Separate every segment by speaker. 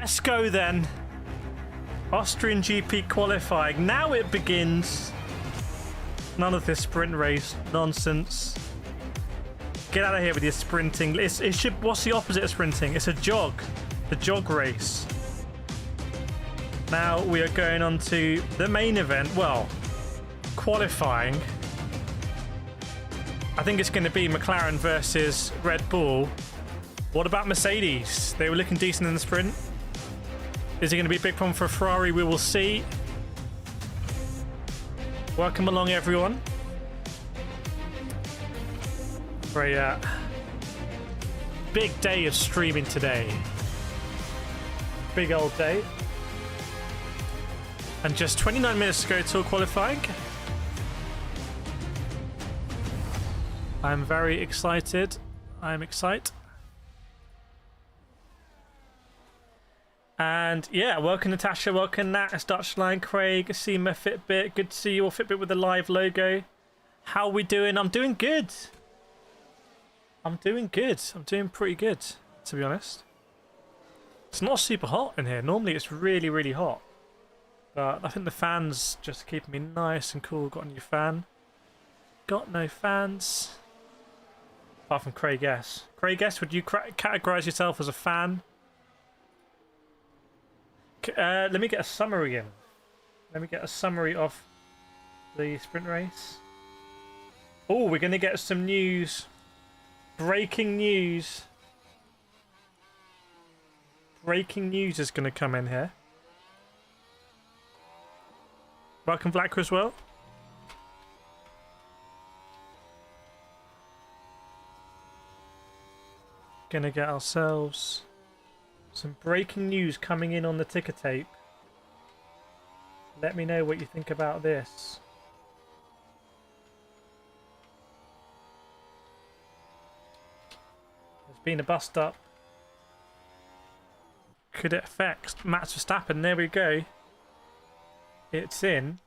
Speaker 1: Let's go then. Austrian GP Qualifying. Now it begins. None of this sprint race nonsense. Get out of here with your sprinting. It should. What's the opposite of sprinting? It's a jog. The jog race. Now we are going on to the main event. Well, qualifying. I think it's going to be McLaren versus Red Bull. What about Mercedes? They were looking decent in the sprint. Is it going to be a big problem for Ferrari? We will see. Welcome along, everyone. Very big day of streaming today. Big old day. And just 29 minutes to go till qualifying. I'm very excited. I'm excited. And yeah, welcome Natasha, welcome Nat, it's Dutchline, Craig, Seema, Fitbit. Good to see you all, Fitbit with the live logo. How are we doing? I'm doing good. I'm doing good. I'm doing pretty good, to be honest. It's not super hot in here. Normally it's really, really hot. But I think the fan's just keeping me nice and cool. Got a new fan. Got no fans. Apart from Craig S. Craig S, would you categorize yourself as a fan? Let me get a summary in. Let me get a summary of the sprint race. Oh, we're going to get some news. Breaking news. Breaking news is going to come in here. Welcome, Black as well. Going to get ourselves some breaking news coming in on the ticker tape. Let me know what you think about this. There's been a bust up. Could it affect Max Verstappen? There we go. It's in.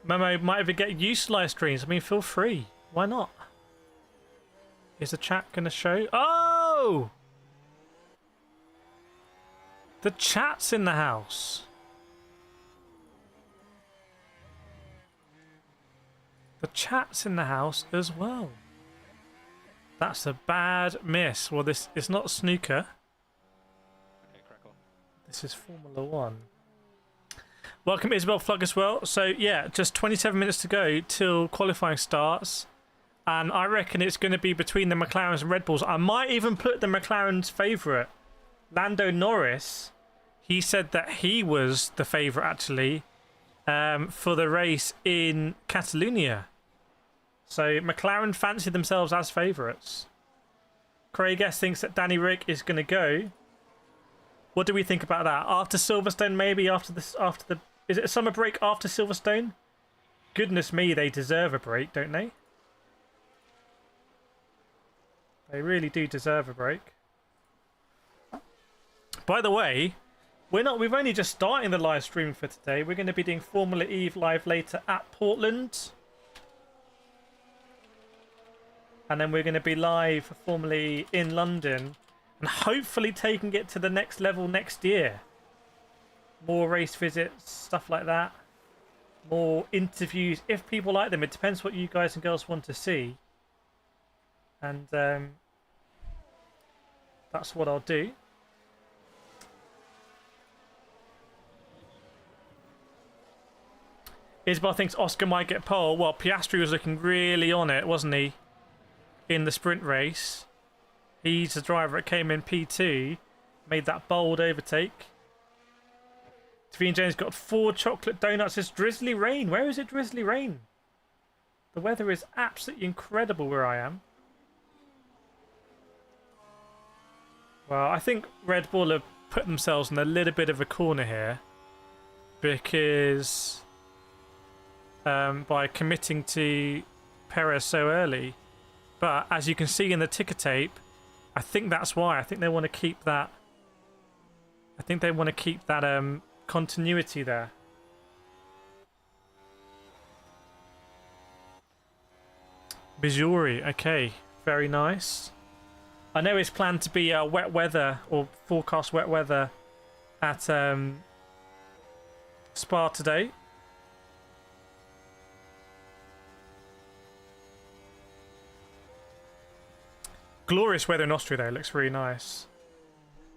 Speaker 1: Momo might even get used to live streams. I mean, feel free. Why not? Is the chat going to show? Oh! The chat's in the house. The chat's in the house as well. That's a bad miss. Well, this is not snooker.
Speaker 2: Okay, crack on.
Speaker 1: This is Formula 1. Welcome Isabel Flug as well. So yeah, just 27 minutes to go till qualifying starts. And I reckon it's going to be between the McLarens and Red Bulls. I might even put the McLaren's favourite, Lando Norris. He said that he was the favourite, actually, for the race in Catalonia. So McLaren fancy themselves as favourites. Craig S thinks that Danny Rick is going to go. What do we think about that? After Silverstone, maybe after the is it a summer break after Silverstone? Goodness me, they deserve a break, don't they? They really do deserve a break. By the way, we've only just starting the live stream for today. We're going to be doing Formula Eve live later at Portland. And then we're going to be live for Formula E in London. And hopefully taking it to the next level next year. More race visits, stuff like that. More interviews, if people like them. It depends what you guys and girls want to see. And that's what I'll do. Isabel thinks Oscar might get pole. Well, Piastri was looking really on it, wasn't he? In the sprint race. He's the driver that came in P2. Made that bold overtake. Davine James got 4 chocolate donuts. It's drizzly rain. Where is it drizzly rain? The weather is absolutely incredible where I am. Well, I think Red Bull have put themselves in a little bit of a corner here. Because by committing to Perez so early. But as you can see in the ticker tape, I think that's why. I think they want to keep that. I think they want to keep that continuity there. Bijuri, okay, very nice. I know it's planned to be wet weather or forecast wet weather at Spa today. Glorious weather in Austria though, it looks really nice.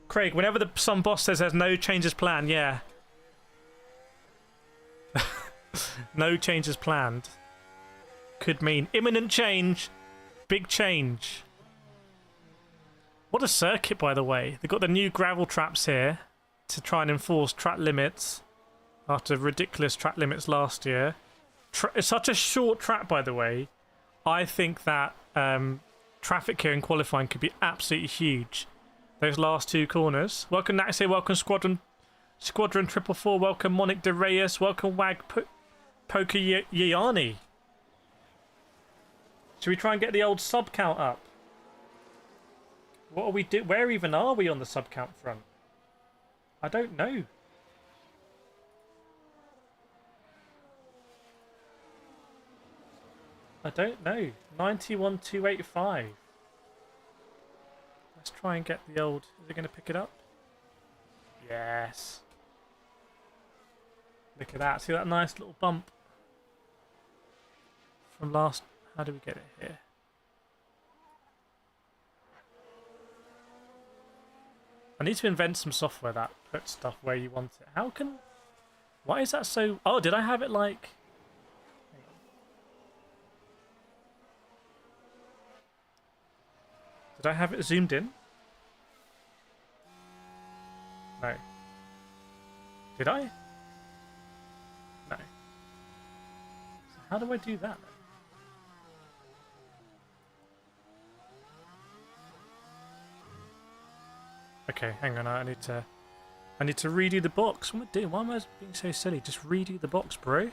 Speaker 1: Craig, whenever some boss says there's no changes planned, yeah. No changes planned. Could mean imminent change. Big change. What a circuit, by the way. They've got the new gravel traps here to try and enforce track limits after ridiculous track limits last year. It's such a short track, by the way. I think that traffic here in qualifying could be absolutely huge. Those last two corners. Welcome Naxie, welcome Squadron 444, welcome Monic De Reyes, welcome Wag Poker Yiani. Should we try and get the old sub count up? What are we do? Where even are we on the sub count front? I don't know. I don't know. 91,285. Let's try and get the old... Is it going to pick it up? Yes. Look at that. See that nice little bump from last... How do we get it here? I need to invent some software that puts stuff where you want it. How can... Why is that so... Oh, did I have it like... Did I have it zoomed in? No. Did I? No. So how do I do that then? Okay, hang on. I need to redo the box. What am I doing? Why am I being so silly? Just redo the box, bro.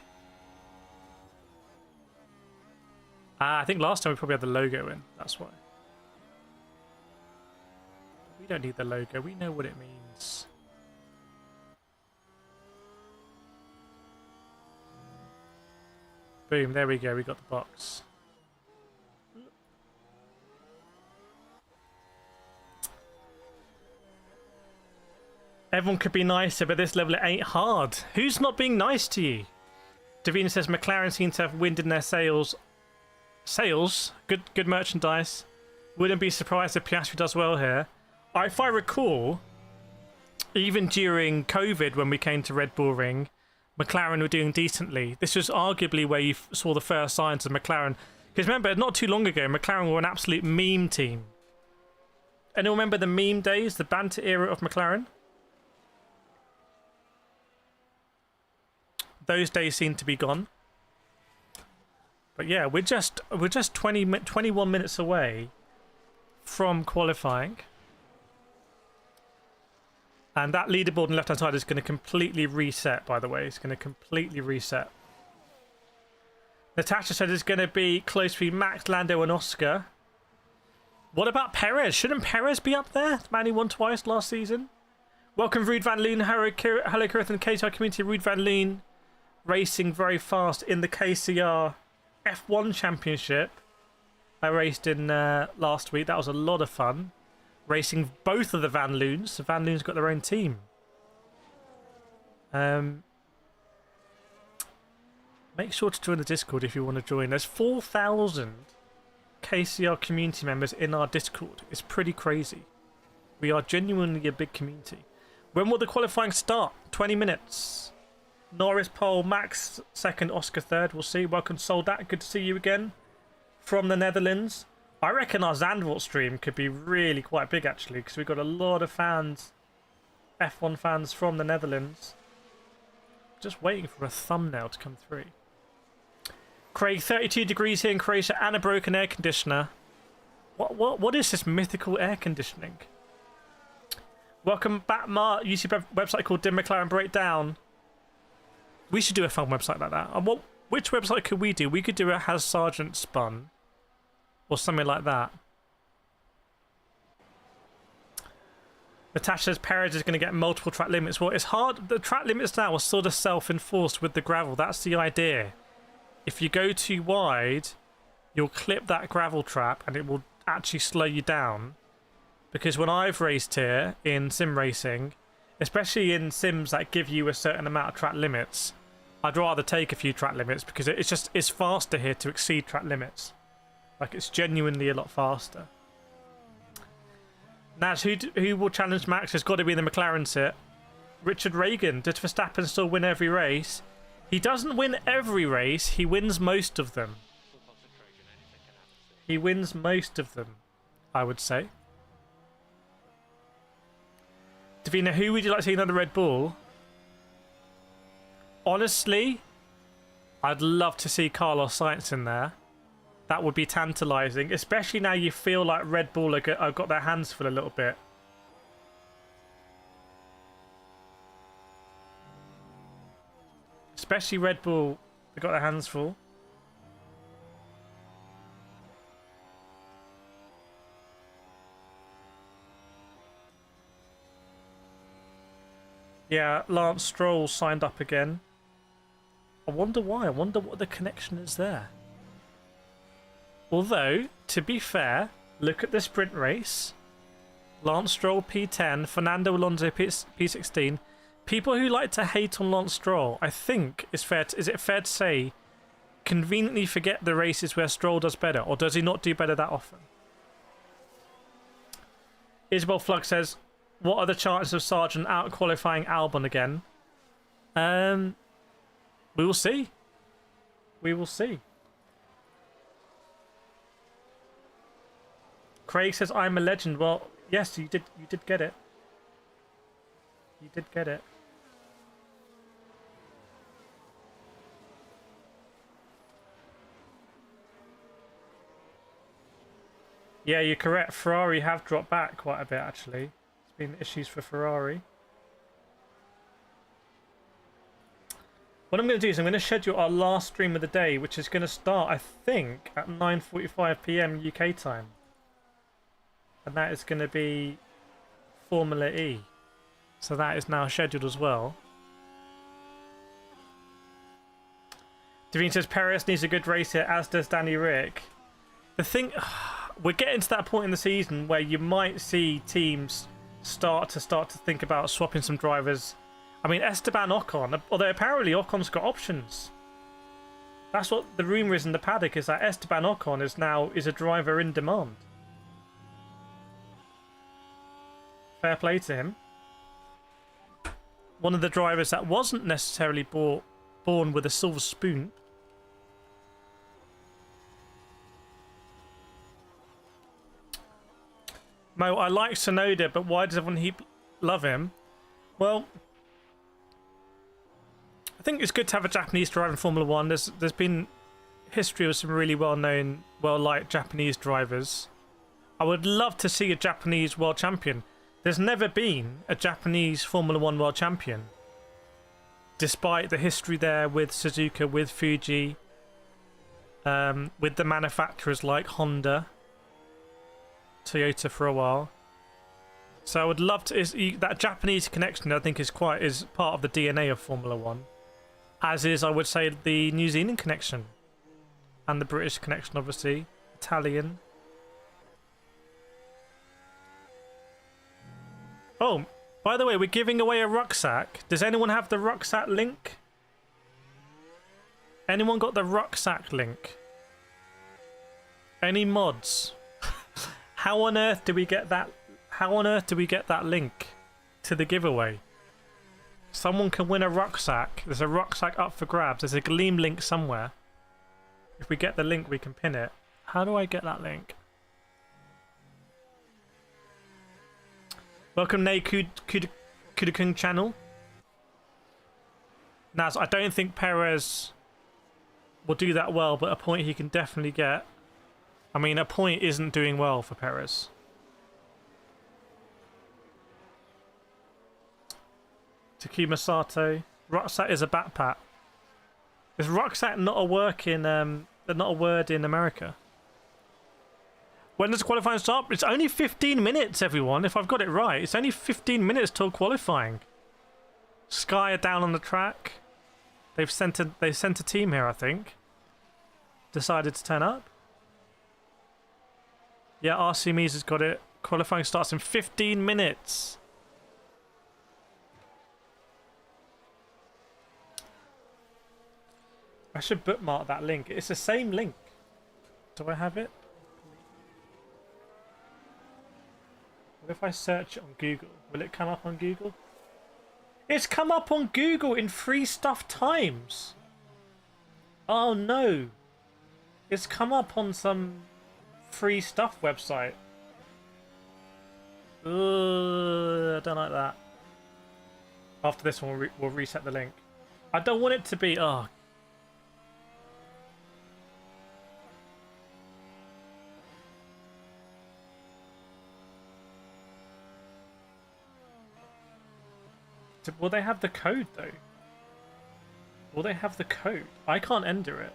Speaker 1: I think last time we probably had the logo in. That's why. We don't need the logo. We know what it means. Boom, there we go. We got the box. Everyone could be nicer, but this level it ain't hard. Who's not being nice to you? Davina says McLaren seem to have wind in their sails. Sails? Good merchandise. Wouldn't be surprised if Piastri does well here. If I recall, even during COVID when we came to Red Bull Ring, McLaren were doing decently. This was arguably where you saw the first signs of McLaren. Because remember, not too long ago, McLaren were an absolute meme team. Anyone remember the meme days, the banter era of McLaren? Those days seem to be gone. But yeah, we're just 21 minutes away from qualifying. And that leaderboard on the left-hand side is going to completely reset, by the way. It's going to completely reset. Natasha said it's going to be close between Max, Lando and Oscar. What about Perez? Shouldn't Perez be up there? The man who won twice last season. Welcome, Ruud van Loon. Hello, Kireth and KTR community. Ruud van Loon racing very fast in the KCR F1 Championship. I raced in last week. That was a lot of fun. Racing both of the Van Loons. The Van Loons got their own team. Make sure to join the Discord if you want to join. There's 4,000 KCR community members in our Discord. It's pretty crazy. We are genuinely a big community. When will the qualifying start? 20 minutes. Norris pole, Max second, Oscar third. We'll see. Welcome, Soldat. Good to see you again from the Netherlands. I reckon our Zandvoort stream could be really quite big, actually, because we've got a lot of fans, F1 fans from the Netherlands. Just waiting for a thumbnail to come through. Craig, 32 degrees here in Croatia and a broken air conditioner. What is this mythical air conditioning? Welcome back, Mark. YouTube website called Dim McLaren Breakdown. We should do a fun website like that. And which website could we do? We could do a Has Sergeant Spun. Or something like that. Natasha says Perez is going to get multiple track limits. Well, it's hard. The track limits now are sort of self-enforced with the gravel. That's the idea. If you go too wide, you'll clip that gravel trap and it will actually slow you down. because when I've raced here in sim racing, especially in sims that give you a certain amount of track limits, I'd rather take a few track limits because it's faster here to exceed track limits. Like, it's genuinely a lot faster. Naz, who will challenge Max? Has got to be the McLaren sit. Richard Reagan, does Verstappen still win every race? He doesn't win every race, he wins most of them. He wins most of them, I would say. Davina, who would you like to see another Red Bull? Honestly, I'd love to see Carlos Sainz in there. That would be tantalising, especially now you feel like Red Bull have got their hands full a little bit. Especially Red Bull, they've got their hands full. Yeah, Lance Stroll signed up again. I wonder why. I wonder what the connection is there. Although, to be fair, look at the sprint race. Lance Stroll P10, Fernando Alonso P16. People who like to hate on Lance Stroll, I think is it fair to say, conveniently forget the races where Stroll does better, or does he not do better that often? Isabel Flug says, what are the chances of Sargent out qualifying Albon again? We will see. We will see. Craig says, I'm a legend. Well, yes, you did get it. You did get it. Yeah, you're correct. Ferrari have dropped back quite a bit, actually. It's been issues for Ferrari. What I'm going to do is I'm going to schedule our last stream of the day, which is going to start, I think, at 9:45 PM UK time. And that is going to be Formula E. So that is now scheduled as well. Davine says Perez needs a good race here, as does Danny Rick. The thing, we're getting to that point in the season where you might see teams start to think about swapping some drivers. I mean, Esteban Ocon, although apparently Ocon's got options. That's what the rumour is in the paddock, is that Esteban Ocon is a driver in demand. Fair play to him. One of the drivers that wasn't necessarily born with a silver spoon. Mo, I like Tsunoda, but why does everyone love him? Well, I think it's good to have a Japanese driver in Formula 1. There's been history of some really well-known, well-liked Japanese drivers. I would love to see a Japanese world champion. There's never been a Japanese Formula 1 world champion. Despite the history there with Suzuka, with Fuji, with the manufacturers like Honda, Toyota for a while. So I would love to... that Japanese connection, I think, is part of the DNA of Formula 1. As is, I would say, the New Zealand connection. And the British connection, obviously. Italian. Oh, by the way, we're giving away a rucksack. Does anyone have the rucksack link? Anyone got the rucksack link? Any mods? How on earth do we get that? How on earth do we get that link to the giveaway? Someone can win a rucksack. There's a rucksack up for grabs. There's a Gleam link somewhere. If we get the link, we can pin it. How do I get that link? Welcome, Nay Kudakung channel. Naz, I don't think Perez will do that well, but a point he can definitely get. I mean, a point isn't doing well for Perez. Takuma Sato. Rucksack is a backpack. Is rucksack not a word in America? When does qualifying start? It's only 15 minutes, everyone, if I've got it right. It's only 15 minutes till qualifying. Sky are down on the track. They've sent a team here, I think. Decided to turn up. Yeah, RC Mees has got it. Qualifying starts in 15 minutes. I should bookmark that link. It's the same link. Do I have it? What if I search it on Google? Will it come up on Google? It's come up on Google in Free Stuff Times. Oh no. It's come up on some free stuff website. Ugh, I don't like that. After this one, we'll reset the link. I don't want it to be... Oh. Will they have the code, though? Will they have the code? I can't enter it.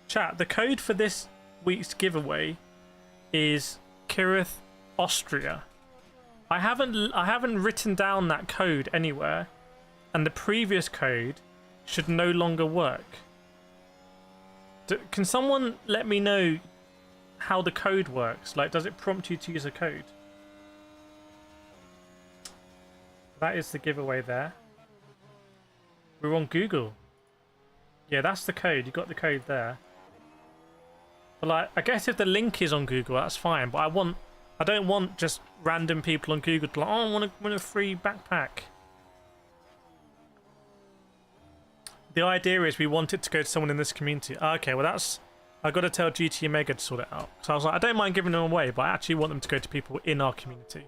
Speaker 1: Chat, the code for this week's giveaway is Kireth, Austria. I haven't written down that code anywhere, and the previous code should no longer work. Can someone let me know how the code works? Like, does it prompt you to use a code? That is the giveaway there. We're on Google. Yeah, that's the code. You got the code there. But like, I guess if the link is on Google, that's fine. But I don't want just random people on Google to like, oh, I want a free backpack. The idea is we want it to go to someone in this community. Okay, well I've got to tell GT Omega to sort it out. So I was like, I don't mind giving them away, but I actually want them to go to people in our community.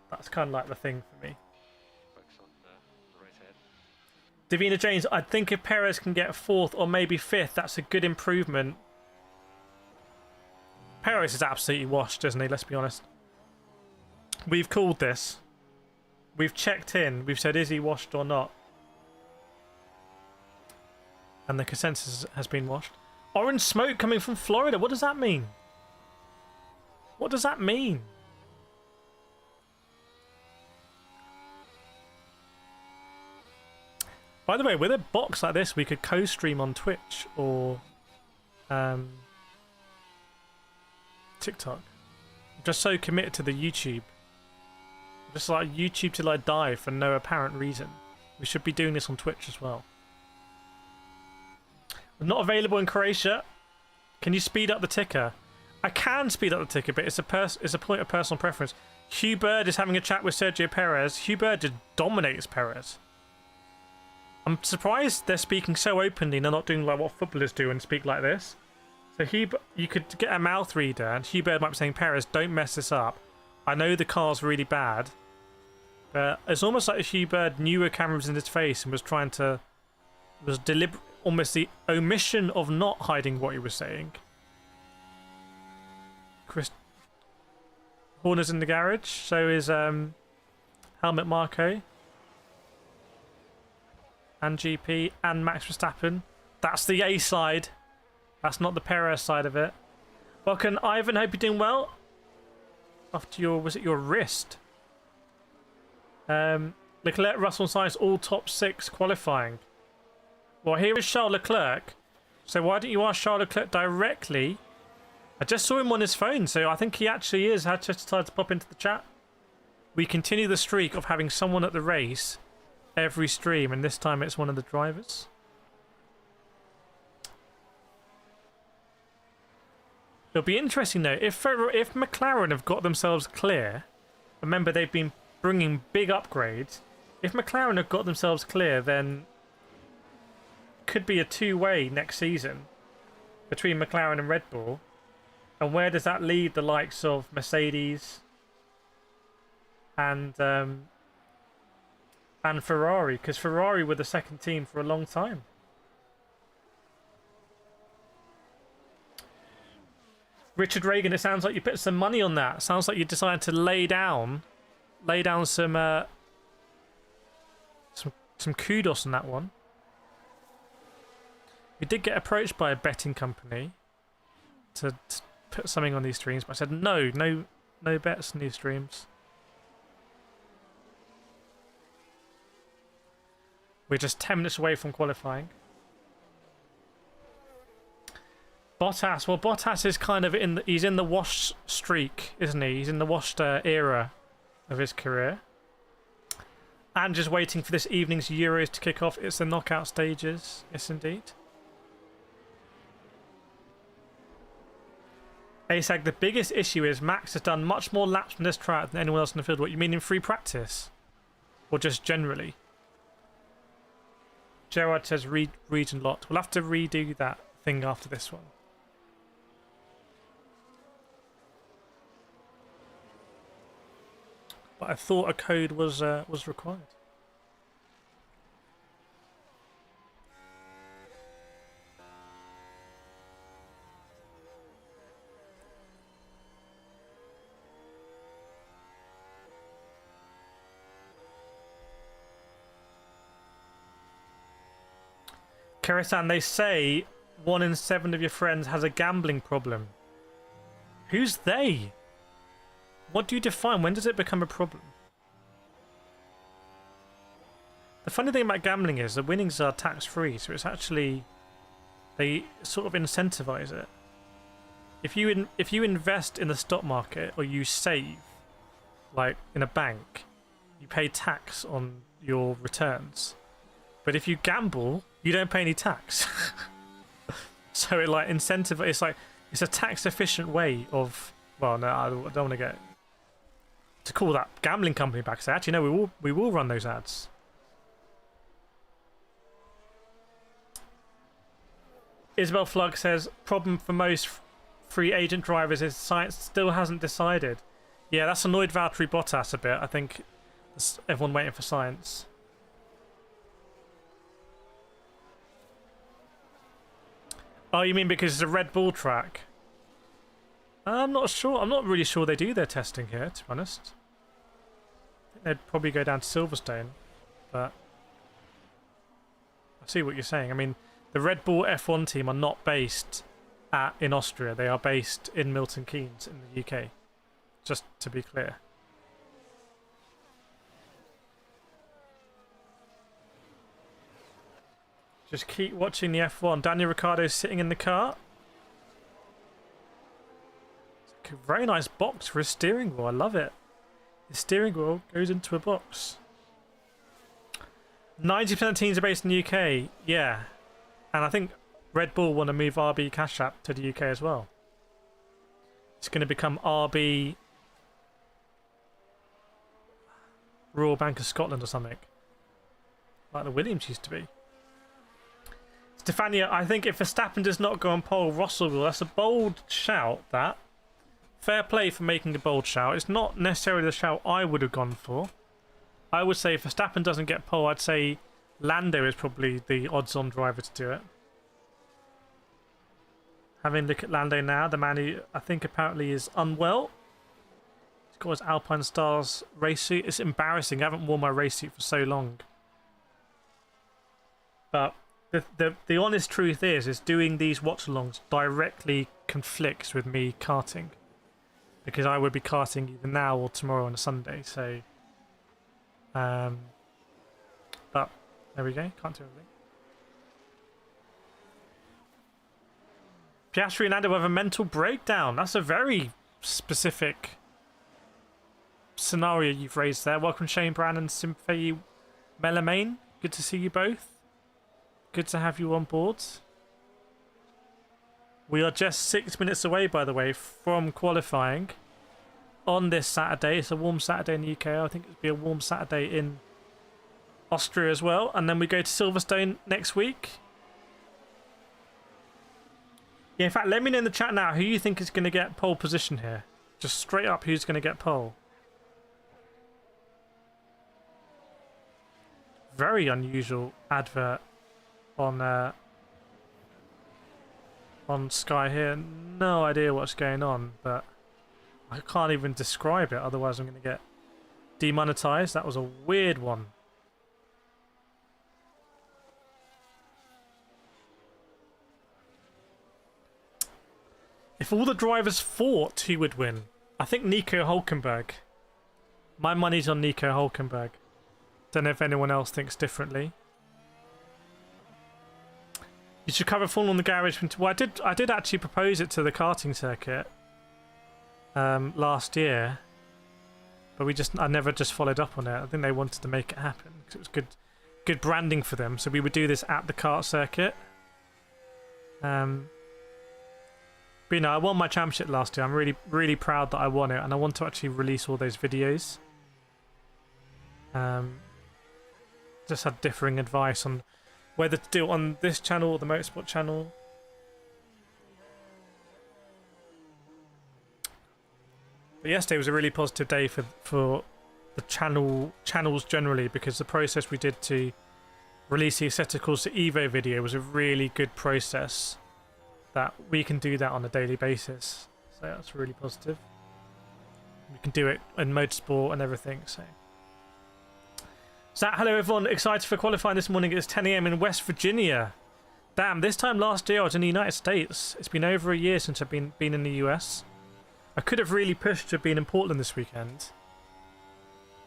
Speaker 1: That's kind of like the thing for me.
Speaker 2: Focus on the race ahead.
Speaker 1: Davina James, I think if Perez can get 4th or maybe 5th, that's a good improvement. Perez is absolutely washed, isn't he? Let's be honest. We've called this. We've checked in. We've said, is he washed or not? And the consensus has been washed. Orange smoke coming from Florida. What does that mean? What does that mean? By the way, with a box like this, we could co-stream on Twitch or TikTok. I'm just so committed to the YouTube. Just like YouTube till I die for no apparent reason. We should be doing this on Twitch as well. Not available in Croatia. Can you speed up the ticker? I can speed up the ticker, but it's a point of personal preference. Hugh Bird is having a chat with Sergio Perez. Hugh Bird just dominates Perez. I'm surprised they're speaking so openly and they're not doing like what footballers do and speak like this. So you could get a mouth reader and Hugh Bird might be saying, Perez, don't mess this up. I know the car's really bad. But it's almost like if Hugh Bird knew a camera was in his face and was trying to... was deliberate, almost the omission of not hiding what he was saying. Chris Horner's in the garage. So is Helmut Marko. And GP and Max Verstappen. That's the A side. That's not the Perez side of it. Welcome, Ivan. Hope you're doing well. After your, was it your wrist? Leclerc, Russell, and Sainz all top 6 qualifying. Well, here is Charles Leclerc. So why don't you ask Charles Leclerc directly? I just saw him on his phone, so I think he actually is. I just decided to pop into the chat. We continue the streak of having someone at the race every stream, and this time it's one of the drivers. It'll be interesting though if McLaren have got themselves clear. Remember, they've been bringing big upgrades. If McLaren have got themselves clear, then it could be a two-way next season between McLaren and Red Bull. And where does that lead the likes of Mercedes and Ferrari? Because Ferrari were the second team for a long time. Richard Reagan, it sounds like you put some money on that. Sounds like you decided to lay down some kudos on that one. We did get approached by a betting company to put something on these streams, but I said no bets on these streams. We're just 10 minutes away from qualifying. Bottas. Well, Bottas is kind of he's in the wash streak, isn't he? He's in the washed era of his career. And just waiting for this evening's Euros to kick off. It's the knockout stages. Yes, indeed. ASAG, the biggest issue is Max has done much more laps on this track than anyone else in the field. What you mean in free practice? Or just generally? Gerard says region locked. We'll have to redo that thing after this one. But I thought a code was required. Kireth, they say 1 in 7 of your friends has a gambling problem. Who's they? What do you define? When does it become a problem? The funny thing about gambling is the winnings are tax-free, so it's actually they sort of incentivize it. If you invest in the stock market or you save, like in a bank, you pay tax on your returns. But if you gamble, you don't pay any tax. So it like incentivizes. It's a tax-efficient way of. Well, no, I don't want to get to call that gambling company back. So actually, no, we will run those ads. Isabel Flug says problem for most free agent drivers is Sainz still hasn't decided. Yeah, that's annoyed Valtteri Bottas a bit. I think everyone waiting for Sainz. Oh, you mean because it's a Red Bull track? I'm not sure. I'm not really sure they do their testing here, to be honest. I think they'd probably go down to Silverstone, but I see what you're saying. I mean, the Red Bull F1 team are not based in Austria. They are based in Milton Keynes in the UK, just to be clear. Just keep watching the F1. Daniel Ricciardo's sitting in the car. It's a very nice box for his steering wheel. I love it. His steering wheel goes into a box. 90% of teams are based in the UK. Yeah. And I think Red Bull want to move RB Cash App to the UK as well. It's going to become RB Royal Bank of Scotland or something. Like the Williams used to be. Stefania, I think if Verstappen does not go on pole, Russell will. That's a bold shout, that. Fair play for making a bold shout. It's not necessarily the shout I would have gone for. I would say if Verstappen doesn't get pole, I'd say Lando is probably the odds-on driver to do it. Having a look at Lando now, the man who I think apparently is unwell. He's got his Alpine Stars race suit. It's embarrassing. I haven't worn my race suit for so long. But the honest truth is doing these watch-alongs directly conflicts with me karting, because I would be karting either now or tomorrow on a Sunday. So, but there we go. Can't do everything. Piastri and Fernando have a mental breakdown. That's a very specific scenario you've raised there. Welcome, Shane Brown and Sympathy Melamain. Good to see you both. Good to have you on board. We are just 6 minutes away, by the way, from qualifying on this Saturday. It's a warm Saturday in the UK. I think it'll be a warm Saturday in Austria as well. And then we go to Silverstone next week. Yeah, in fact, let me know in the chat now who you think is going to get pole position here. Just straight up, who's going to get pole? Very unusual advert on Sky here. No idea what's going on, but I can't even describe it, otherwise I'm going to get demonetized. That was a weird one. If all the drivers fought, who would win? I think Nico Hülkenberg. My money's on Nico Hülkenberg. Don't know if anyone else thinks differently. You should cover full on the garage. Well, I did actually propose it to the karting circuit last year, but I never just followed up on it. I think they wanted to make it happen because it was good branding for them. So we would do this at the kart circuit. But you know, I won my championship last year. I'm really proud that I won it, and I want to actually release all those videos. Just had differing advice on whether to do it on this channel or the motorsport channel. But yesterday was a really positive day for the channels generally, because the process we did to release the Aestheticals to Evo video was a really good process. That we can do that on a daily basis, so that's really positive. We can do it in motorsport and everything. So hello everyone, excited for qualifying this morning. It's 10 AM in West Virginia. Damn, this time last year I was in the United States. It's been over a year since I've been in the US. I could have really pushed to have been in Portland this weekend,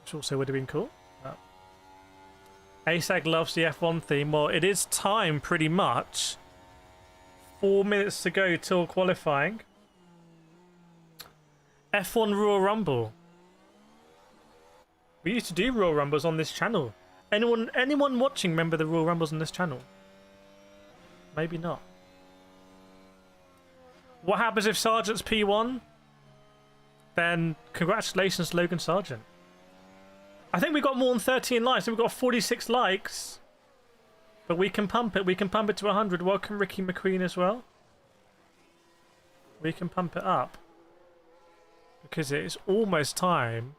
Speaker 1: which also would have been cool. But ASAG loves the F1 theme. Well, it is time pretty much. 4 minutes to go till qualifying. F1 Royal Rumble. We used to do Royal Rumbles on this channel. Anyone watching remember the Royal Rumbles on this channel? Maybe not. What happens if Sargent's P1? Then congratulations, Logan Sargent. I think we got more than 13 likes. We've got 46 likes. But we can pump it. We can pump it to 100. Welcome, Ricky McQueen, as well. We can pump it up. Because it is almost time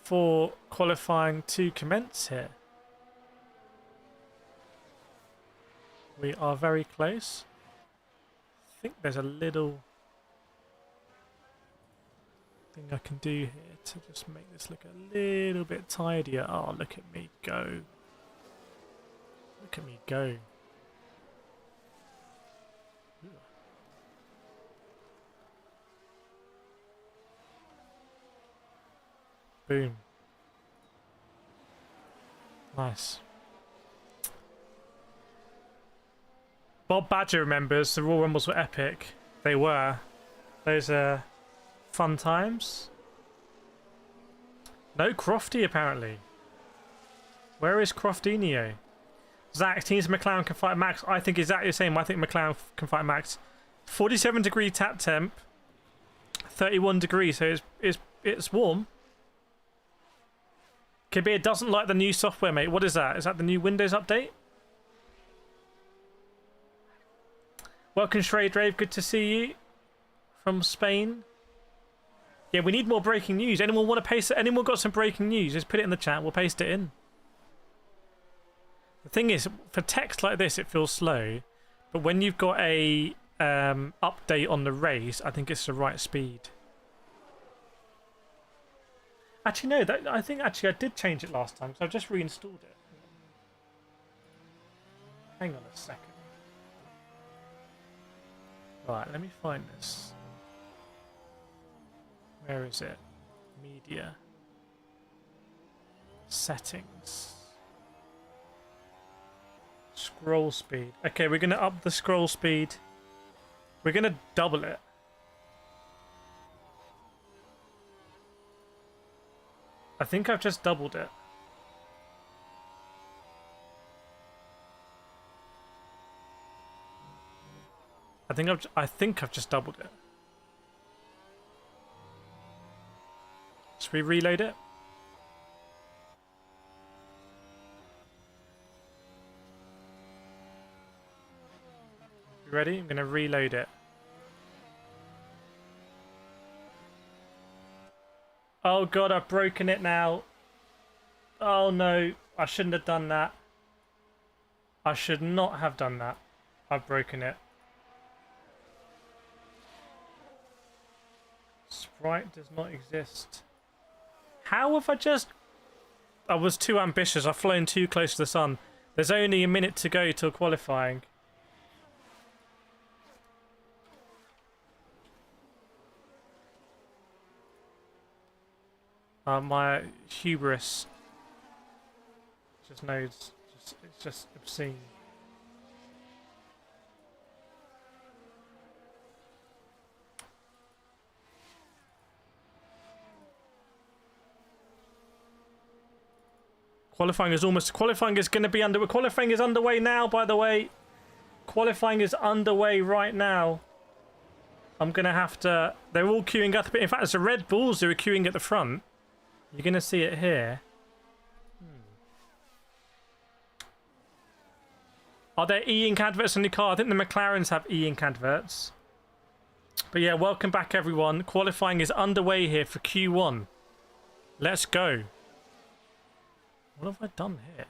Speaker 1: for qualifying to commence here. We are very close. I think there's a little thing I can do here to just make this look a little bit tidier. Oh, look at me go. Look at me go. Boom. Nice. Bob Badger remembers the Royal Rumbles were epic. They were. Those are fun times. No Crofty apparently. Where is Croftinho? Zach, teams McLaren can fight Max. I think exactly the same. I think McLaren can fight Max. 47-degree tap temp. 31 degrees, so it's warm. Kabir doesn't like the new software, mate. What is that? Is that the new Windows update? Welcome, Shrey Drave. Good to see you from Spain. Yeah, we need more breaking news. Anyone want to paste it? Anyone got some breaking news? Just put it in the chat. We'll paste it in. The thing is, for text like this, it feels slow. But when you've got a update on the race, I think it's the right speed. Actually, no. I think I did change it last time, so I've just reinstalled it. Hang on a second. Right, let me find this. Where is it? Media. Settings. Scroll speed. Okay, we're going to up the scroll speed. We're going to double it. I think I've just doubled it. I think I've just doubled it. Should we reload it? You ready? I'm going to reload it. Oh god, I've broken it now. Oh no, I shouldn't have done that. I should not have done that. I've broken it. Sprite does not exist. How have I just... I was too ambitious. I've flown too close to the sun. There's only a minute to go till qualifying. My hubris just knows. It's just obscene. Qualifying is going to be under. Qualifying is underway now, by the way. Qualifying is underway right now. I'm going to have to... They're all queuing up. In fact, it's the Red Bulls who are queuing at the front. You're going to see it here. Are there e-ink adverts on the car? I think the McLarens have e-ink adverts. But yeah, welcome back, everyone. Qualifying is underway here for Q1. Let's go. What have I done here?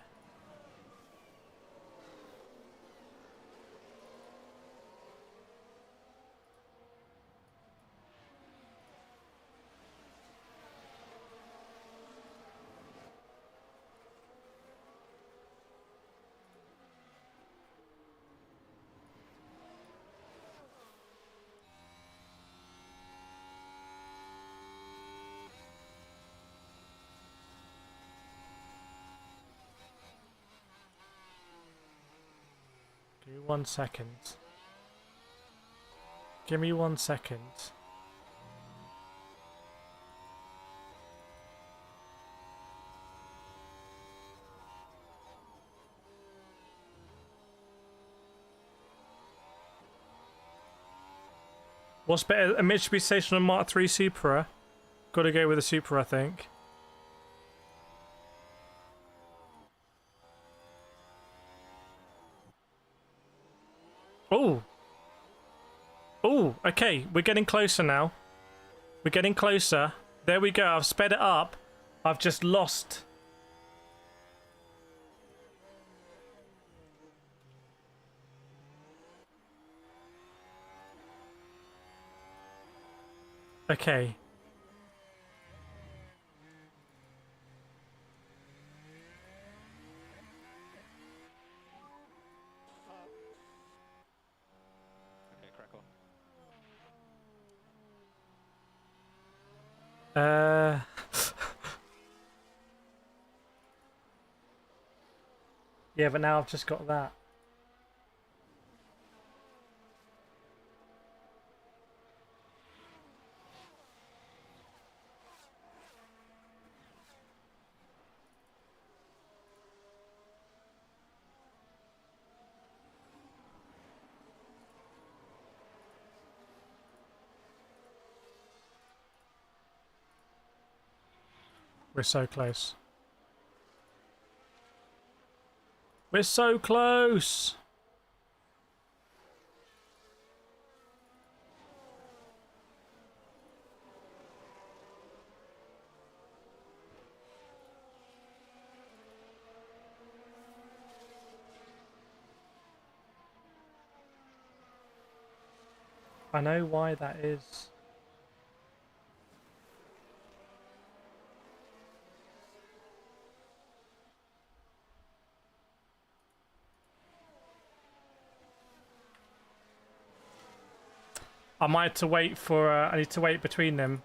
Speaker 1: Give me 1 second. Give me 1 second. What's better, a Mitsubishi Station or Mark III Supra? Gotta go with the Supra, I think. Oh! Oh, okay, we're getting closer now. We're getting closer. There we go, I've sped it up. I've just lost. Okay.
Speaker 2: Okay, crack on.
Speaker 1: Yeah, but now I've just got that. We're so close. We're so close! I know why that is. I might have to wait for, I need to wait between them.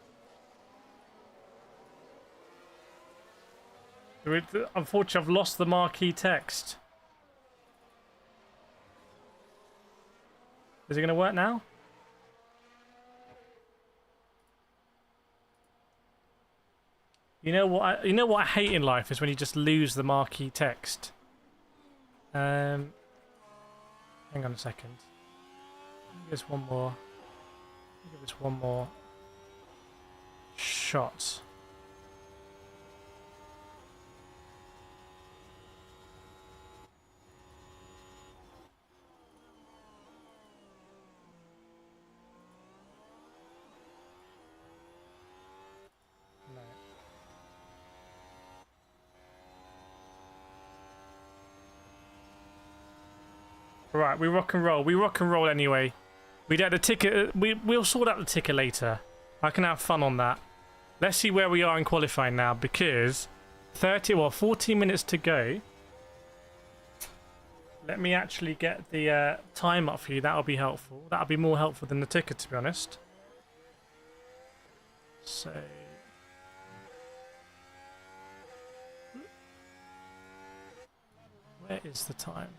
Speaker 1: Unfortunately, I've lost the marquee text. Is it going to work now? You know what I hate in life is when you just lose the marquee text. Hang on a second. Give this one more. Give this one more shot. No. Right, we rock and roll. We rock and roll anyway. We get the ticket. We'll sort out the ticket later. I can have fun on that. Let's see where we are in qualifying now, because 14 minutes to go. Let me actually get the time up for you. That'll be helpful. That'll be more helpful than the ticket, to be honest. So. Where is the time?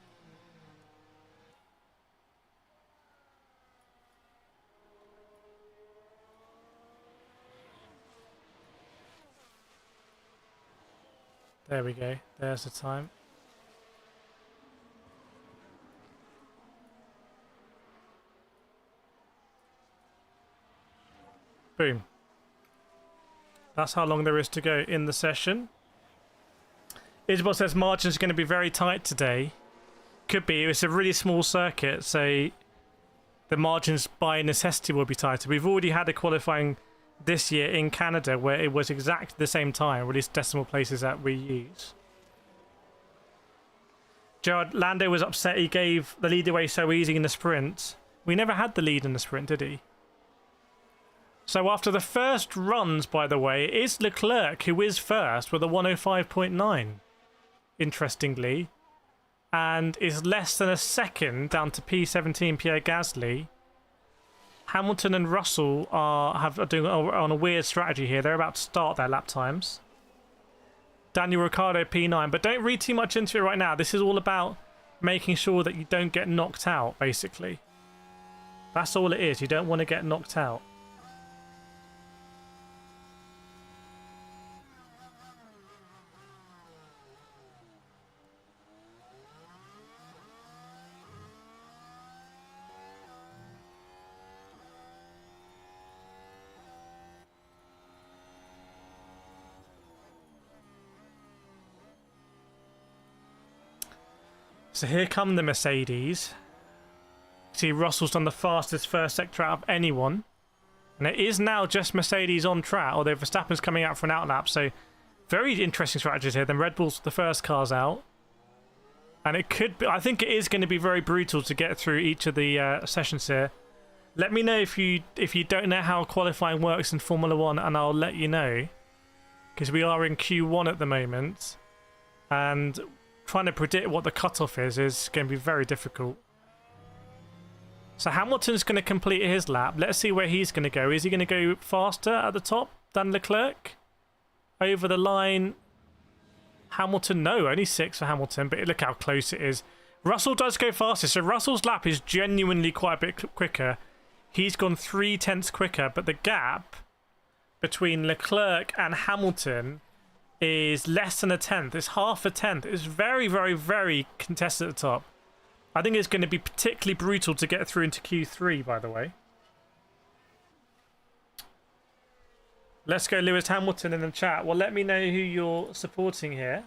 Speaker 1: There we go. There's the time. Boom. That's how long there is to go in the session. Isabel says margins are going to be very tight today. Could be. It's a really small circuit, so the margins by necessity will be tighter. We've already had a qualifying this year in Canada where it was exactly the same time, or at least decimal places that we use. Gerard, Lando was upset he gave the lead away so easy in the sprint. We never had the lead in the sprint, did he? So after the first runs, by the way, it is Leclerc who is first with a 105.9, interestingly, and is less than a second down to P17 Pierre Gasly. Hamilton and Russell are doing on a weird strategy here. They're about to start their lap times. Daniel Ricciardo P9, but don't read too much into it right now. This is all about making sure that you don't get knocked out, basically. That's all it is. You don't want to get knocked out. So here come the Mercedes. See, Russell's done the fastest first sector out of anyone. And it is now just Mercedes on track, although Verstappen's coming out for an outlap. So very interesting strategies here. Then Red Bull's the first cars out. And it could be, I think it is going to be very brutal to get through each of the sessions here. Let me know if you don't know how qualifying works in Formula 1, and I'll let you know. Because we are in Q1 at the moment. And trying to predict what the cutoff is going to be very difficult. So Hamilton's going to complete his lap. Let's see where he's going to go. Is he going to go faster at the top than Leclerc? Over the line. Hamilton, no, only 6 for Hamilton, but look how close it is. Russell does go faster, so Russell's lap is genuinely quite a bit quicker. He's gone 3/10 quicker, but the gap between Leclerc and Hamilton is less than a tenth. It's half a tenth. It's very, very, very contested at the top. I think it's going to be particularly brutal to get through into Q3, by the way. Let's go Lewis Hamilton in the chat. Well, let me know who you're supporting here.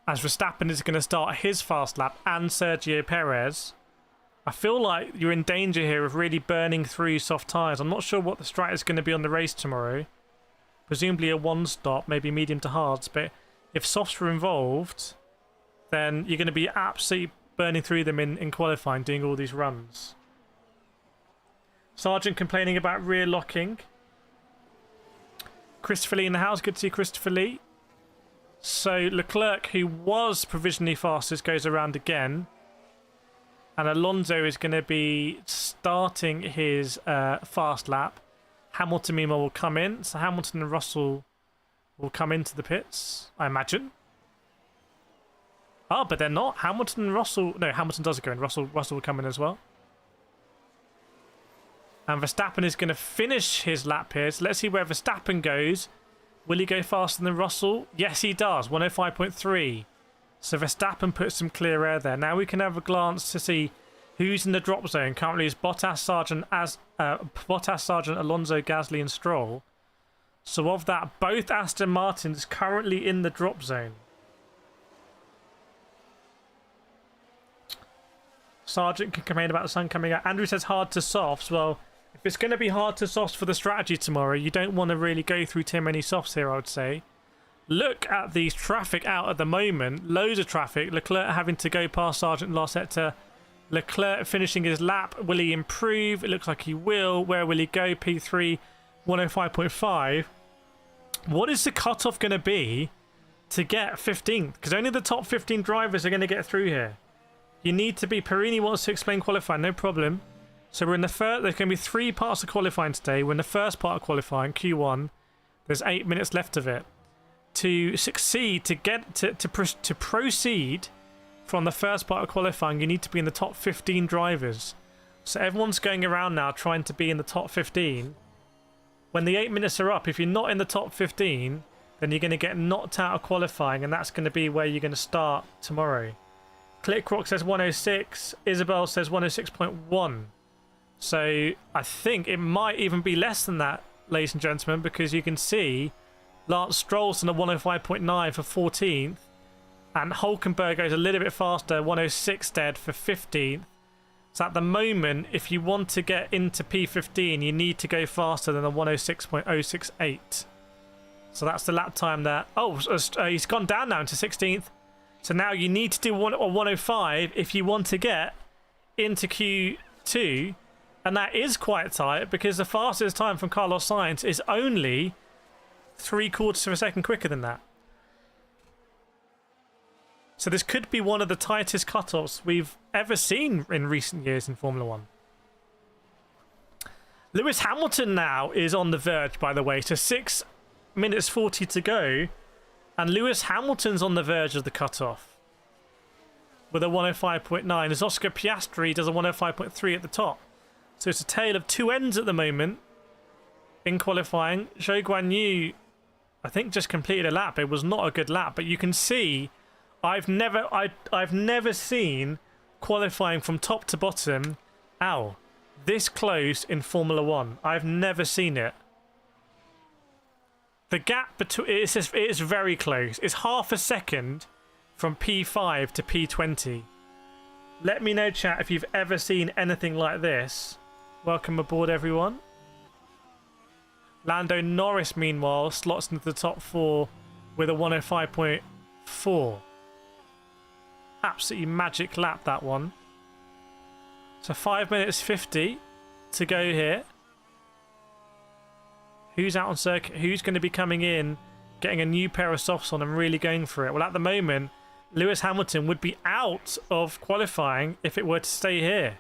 Speaker 1: As Verstappen is going to start his fast lap, and Sergio Perez. I feel like you're in danger here of really burning through soft tyres. I'm not sure what the strat is going to be on the race tomorrow. Presumably a one-stop, maybe medium to hards. But if softs were involved, then you're going to be absolutely burning through them in qualifying, doing all these runs. Sargent complaining about rear locking. Christopher Lee in the house. Good to see Christopher Lee. So Leclerc, who was provisionally fastest, goes around again. And Alonso is going to be starting his fast lap. Hamilton, meanwhile, will come in. So Hamilton and Russell will come into the pits, I imagine. Oh, but they're not. Hamilton and Russell... No, Hamilton does go in. Russell will come in as well. And Verstappen is going to finish his lap here. So let's see where Verstappen goes. Will he go faster than Russell? Yes, he does. 105.3. So Verstappen puts some clear air there. Now we can have a glance to see who's in the drop zone. Currently is Bottas, Sargent, Alonso, Gasly and Stroll. So of that, both Aston Martins currently in the drop zone. Sargent can complain about the sun coming out. Andrew says hard to softs. Well, if it's going to be hard to softs for the strategy tomorrow, you don't want to really go through too many softs here, I would say. Look at the traffic out at the moment. Loads of traffic. Leclerc having to go past Sargent last sector. Leclerc finishing his lap. Will he improve? It looks like he will. Where will he go? P3, 105.5. What is the cutoff going to be to get 15th? Because only the top 15 drivers are going to get through here. You need to be... Perini wants to explain qualifying. No problem. So we're in the first... There's going to be 3 parts of qualifying today. We're in the first part of qualifying, Q1. There's 8 minutes left of it. To succeed, to proceed from the first part of qualifying, you need to be in the top 15 drivers. So everyone's going around now trying to be in the top 15. When the 8 minutes are up, if you're not in the top 15, then you're going to get knocked out of qualifying, and that's going to be where you're going to start tomorrow. ClickRock says 106. Isabel says 106.1. So I think it might even be less than that, ladies and gentlemen, because you can see Lance Stroll's on a 105.9 for 14th, and Hulkenberg goes a little bit faster, 106 dead for 15th. So at the moment, if you want to get into P15, you need to go faster than a 106.068. So that's the lap time there. Oh, he's gone down now into 16th. So now you need to do a 105 if you want to get into Q2. And that is quite tight because the fastest time from Carlos Sainz is only 3/4 of a second quicker than that. So this could be one of the tightest cutoffs we've ever seen in recent years in Formula 1. Lewis Hamilton now is on the verge, by the way. So 6 minutes 40 to go. And Lewis Hamilton's on the verge of the cutoff with a 105.9 as Oscar Piastri does a 105.3 at the top. So it's a tale of two ends at the moment in qualifying. Zhou Guanyu, I think, just completed a lap. It was not a good lap, but you can see I've never seen qualifying from top to bottom, this close in Formula 1. I've never seen it. The gap between it is very close. It's half a second from P5 to P20. Let me know, chat, if you've ever seen anything like this. Welcome aboard, everyone. Lando Norris, meanwhile, slots into the top 4 with a 105.4. Absolutely magic lap, that one. So 5 minutes 50 to go here. Who's out on circuit? Who's going to be coming in, getting a new pair of softs on and really going for it? Well, at the moment, Lewis Hamilton would be out of qualifying if it were to stay here.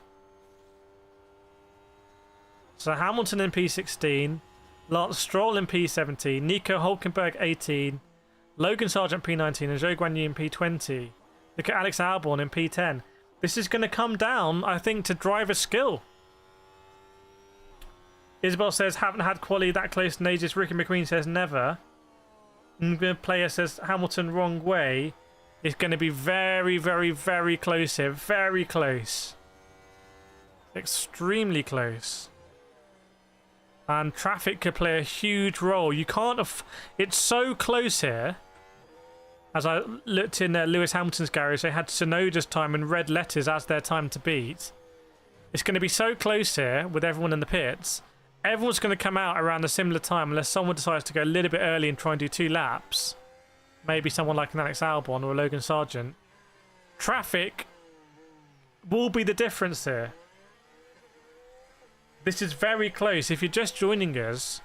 Speaker 1: So Hamilton in P16, Lance Stroll in P17, Nico Hulkenberg 18, Logan Sargent P19, and Zhou Guanyu in P20. Look at Alex Albon in P10. This is going to come down, I think, to driver skill. Isabel says, haven't had quali that close in ages. Ricky McQueen says, never. And player says, Hamilton wrong way. It's going to be very, very, very close here. Very close. Extremely close. And traffic could play a huge role. You can't... It's so close here. As I looked in Lewis Hamilton's garage, they had Tsunoda's time in red letters as their time to beat. It's going to be so close here with everyone in the pits. Everyone's going to come out around a similar time unless someone decides to go a little bit early and try and do 2 laps. Maybe someone like an Alex Albon or a Logan Sargent. Traffic will be the difference here. This is very close. If you're just joining us,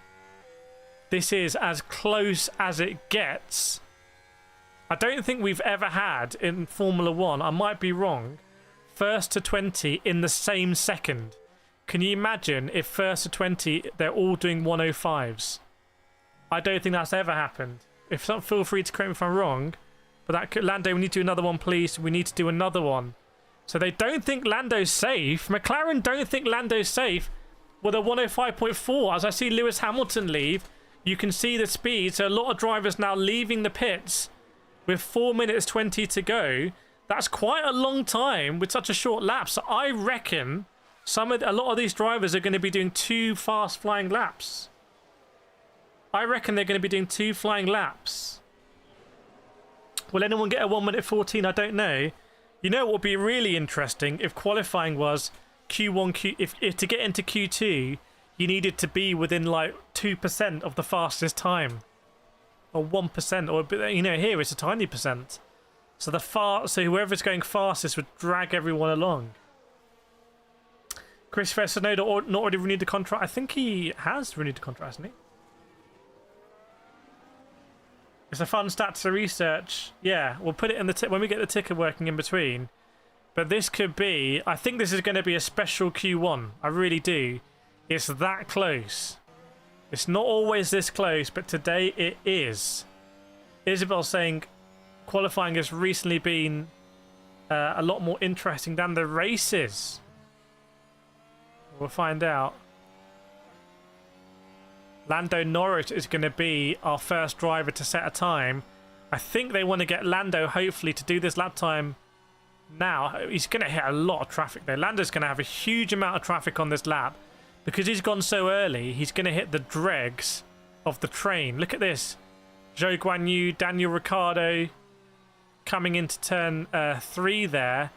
Speaker 1: this is as close as it gets. I don't think we've ever had in Formula 1, I might be wrong, first to 20 in the same second. Can you imagine if first to 20 they're all doing 105s? I don't think that's ever happened. If not, feel free to correct me if I'm wrong. But that could, Lando, we need to do another one, please. We need to do another one. So they don't think Lando's safe. McLaren don't think Lando's safe with a 105.4. As I see Lewis Hamilton leave, you can see the speed. So a lot of drivers now leaving the pits with 4 minutes 20 to go. That's quite a long time with such a short lap. So I reckon a lot of these drivers are going to be doing 2 fast flying laps. I reckon they're going to be doing 2 flying laps. Will anyone get a 1 minute 14? I don't know. You know what would be really interesting if qualifying was Q1, if to get into Q2, you needed to be within like 2% of the fastest time, or 1%, or you know, here it's a tiny percent. So so whoever's going fastest would drag everyone along. Chris Fernando not already renewed the contract. I think he has renewed the contract, hasn't he? It's a fun stat to research. Yeah, we'll put it in the when we get the ticker working in between. But this could be... I think this is going to be a special Q1. I really do. It's that close. It's not always this close, but today it is. Isabel saying qualifying has recently been a lot more interesting than the races. We'll find out. Lando Norris is going to be our first driver to set a time. I think they want to get Lando, hopefully, to do this lap time now. He's going to hit a lot of traffic, though. Lando's going to have a huge amount of traffic on this lap. Because he's gone so early, he's going to hit the dregs of the train. Look at this. Zhou Guanyu, Daniel Ricciardo coming into turn 3 there.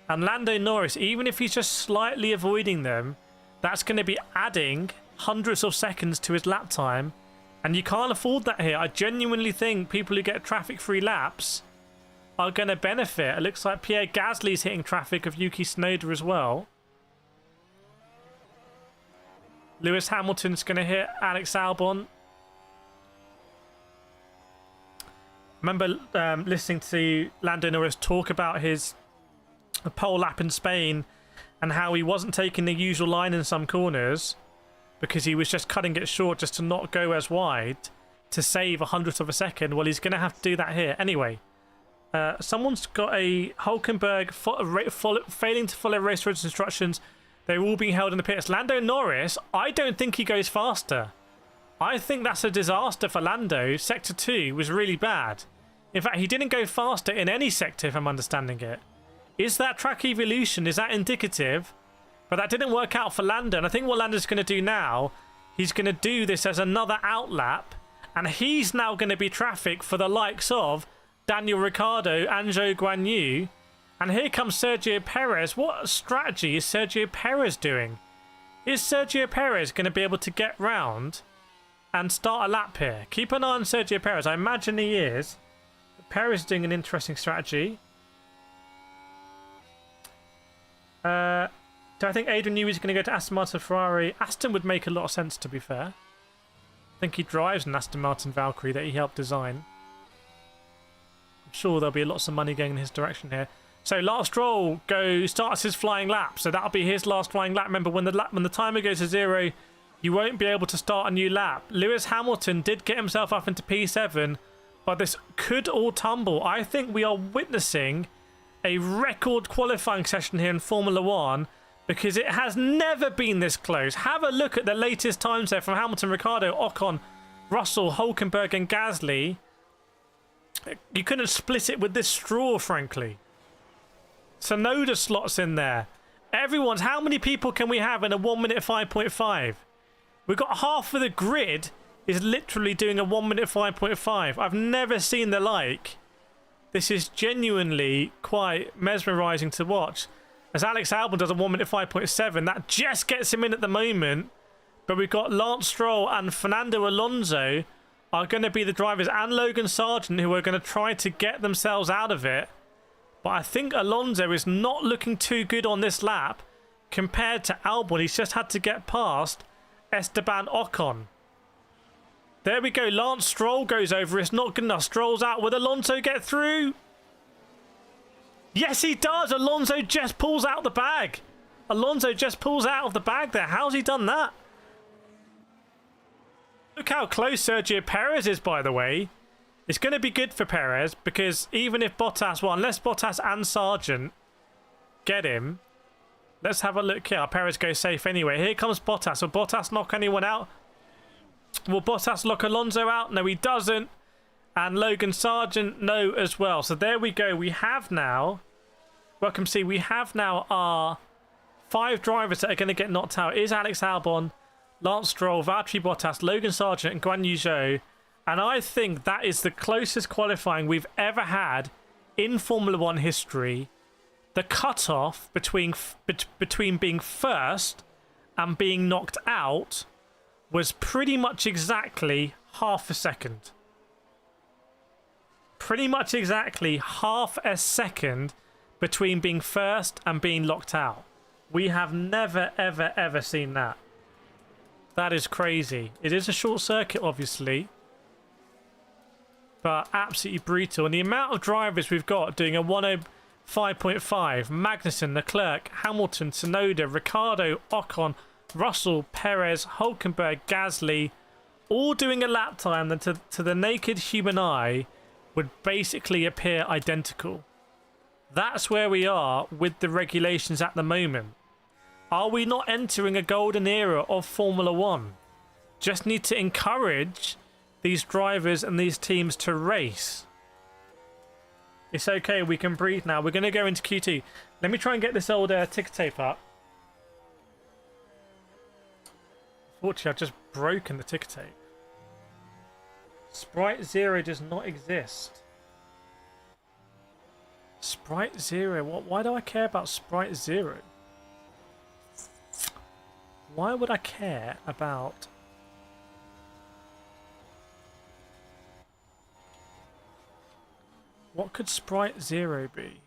Speaker 1: And Lando Norris, even if he's just slightly avoiding them, that's going to be adding hundreds of seconds to his lap time. And you can't afford that here. I genuinely think people who get traffic-free laps are going to benefit. It looks like Pierre Gasly's hitting traffic of Yuki Tsunoda as well. Lewis Hamilton's going to hit Alex Albon. I remember listening to Lando Norris talk about his pole lap in Spain and how he wasn't taking the usual line in some corners because he was just cutting it short just to not go as wide to save a hundredth of a second. Well, he's going to have to do that here. Anyway, someone's got a Hulkenberg failing to follow race rules instructions. They're all being held in the pits. Lando Norris, I don't think he goes faster. I think that's a disaster for Lando. Sector 2 was really bad. In fact, he didn't go faster in any sector, if I'm understanding it. Is that track evolution? Is that indicative? But that didn't work out for Lando. And I think what Lando's going to do now, he's going to do this as another outlap. And he's now going to be traffic for the likes of Daniel Ricciardo and Zhou Guanyu. And here comes Sergio Perez. What strategy is Sergio Perez doing? Is Sergio Perez going to be able to get round and start a lap here? Keep an eye on Sergio Perez. I imagine he is. Perez is doing an interesting strategy. Do I think Adrian Newey is going to go to Aston Martin Ferrari? Aston would make a lot of sense, to be fair. I think he drives an Aston Martin Valkyrie that he helped design. I'm sure there'll be lots of money going in his direction here. So Lance Stroll starts his flying lap. So that'll be his last flying lap. Remember, when the timer goes to 0, you won't be able to start a new lap. Lewis Hamilton did get himself up into P7, but this could all tumble. I think we are witnessing a record qualifying session here in Formula 1 because it has never been this close. Have a look at the latest times there from Hamilton, Ricciardo, Ocon, Russell, Hulkenberg and Gasly. You couldn't split it with this straw, frankly. Tsunoda slots in there. Everyone's... How many people can we have in a 1 minute 5.5? We've got half of the grid is literally doing a 1 minute 5.5. I've never seen the like. This is genuinely quite mesmerising to watch. As Alex Albon does a 1 minute 5.7, that just gets him in at the moment. But we've got Lance Stroll and Fernando Alonso are going to be the drivers, and Logan Sargent, who are going to try to get themselves out of it. But I think Alonso is not looking too good on this lap compared to Albon. He's just had to get past Esteban Ocon. There we go. Lance Stroll goes over. It's not good enough. Stroll's out. Will Alonso get through? Yes, he does. Alonso just pulls out the bag. Alonso just pulls out of the bag there. How's he done that? Look how close Sergio Perez is, by the way. It's going to be good for Perez because even if Bottas, well, unless Bottas and Sargent get him, let's have a look here. Perez goes safe anyway. Here comes Bottas. Will Bottas knock anyone out? Will Bottas lock Alonso out? No, he doesn't. And Logan Sargent, no, as well. So there we go. We have now, welcome to see, we have now our 5 drivers that are going to get knocked out. It is Alex Albon, Lance Stroll, Valtteri Bottas, Logan Sargent, and Guan Yu Zhou. And I think that is the closest qualifying we've ever had in Formula 1 history. The cutoff between being first and being knocked out was pretty much exactly half a second. Pretty much exactly half a second between being first and being locked out. We have never, ever, ever seen that. That is crazy. It is a short circuit, obviously, but absolutely brutal. And the amount of drivers we've got doing a 105.5, Magnussen, Leclerc, Hamilton, Tsunoda, Ricciardo, Ocon, Russell, Perez, Hulkenberg, Gasly, all doing a lap time that to the naked human eye would basically appear identical. That's where we are with the regulations at the moment. Are we not entering a golden era of Formula One? Just need to encourage these drivers and these teams to race. It's okay, we can breathe now. We're going to go into Q2. Let me try and get this old ticker tape up. Fortunately, I've just broken the ticker tape. Sprite Zero does not exist. Sprite Zero? Why do I care about Sprite Zero? Why would I care about... What could Sprite Zero be?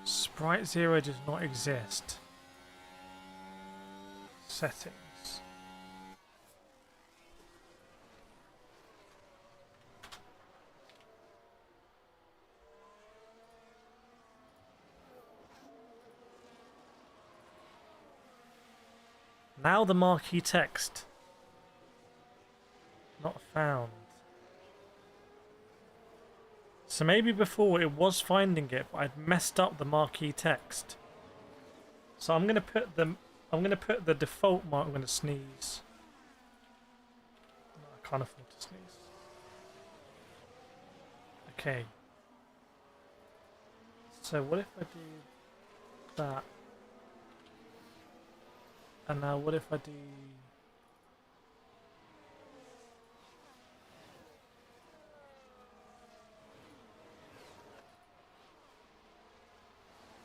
Speaker 1: Sprite Zero does not exist. Settings. Now the marquee text. Not found. So maybe before it was finding it, but I'd messed up the marquee text. So I'm gonna put the default mark. I'm gonna sneeze. No, I can't afford to sneeze. Okay. So what if I do that? And now what if I do...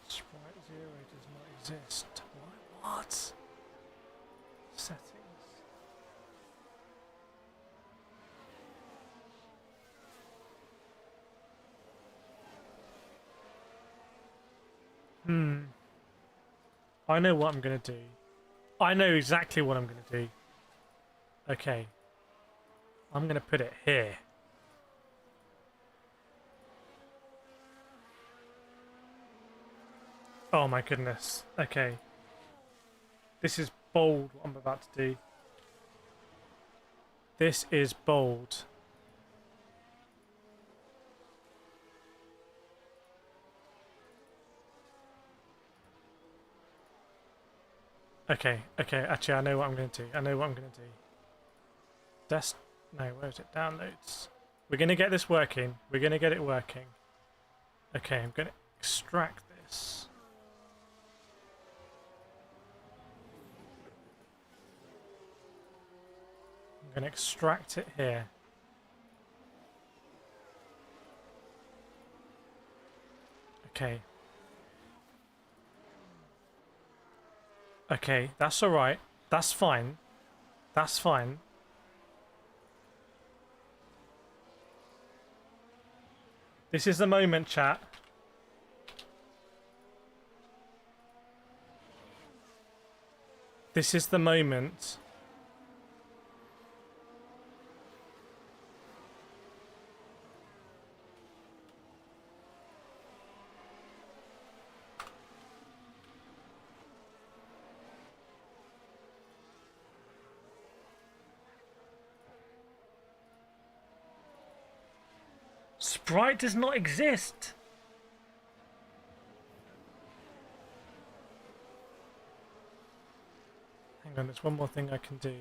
Speaker 1: Sprite Zero does not exist. What? Settings. I know what I'm gonna do. I know exactly what I'm gonna do. Okay. I'm gonna put it here. Oh my goodness. Okay. This is bold what I'm about to do. This is bold. Okay, actually I know what I'm going to do. I know what I'm going to do. No, where is it? Downloads. We're going to get this working. We're going to get it working. Okay, I'm going to extract this. I'm going to extract it here. Okay. Okay, that's alright. That's fine. That's fine. This is the moment, chat. This is the moment. Sprite does not exist. Hang on, there's one more thing I can do. There's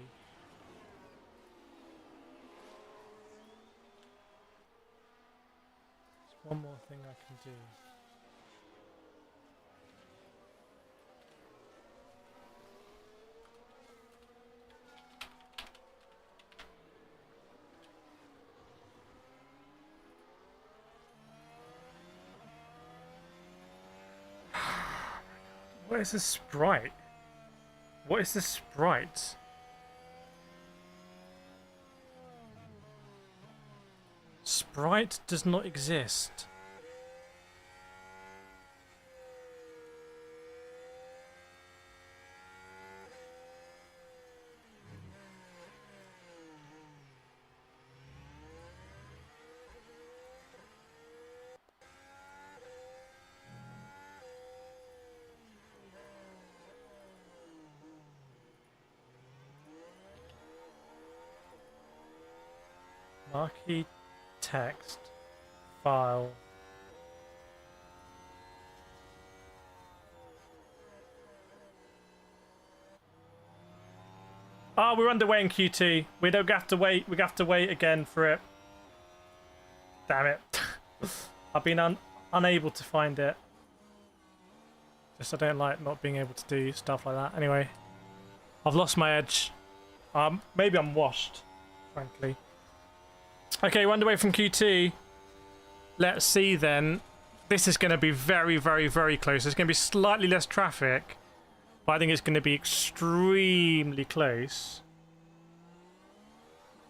Speaker 1: one more thing I can do. What is this sprite? What is this sprite? Sprite does not exist. Marquee text file Oh, we're underway in Q2. We don't have to wait. We have to wait again for it. Damn it. I've been unable to find it. Just I don't like not being able to do stuff like that. Anyway, I've lost my edge. Maybe I'm washed, frankly. Okay, we're underway from Q2. Let's see then. This is going to be very, very, very close. There's going to be slightly less traffic, but I think it's going to be extremely close.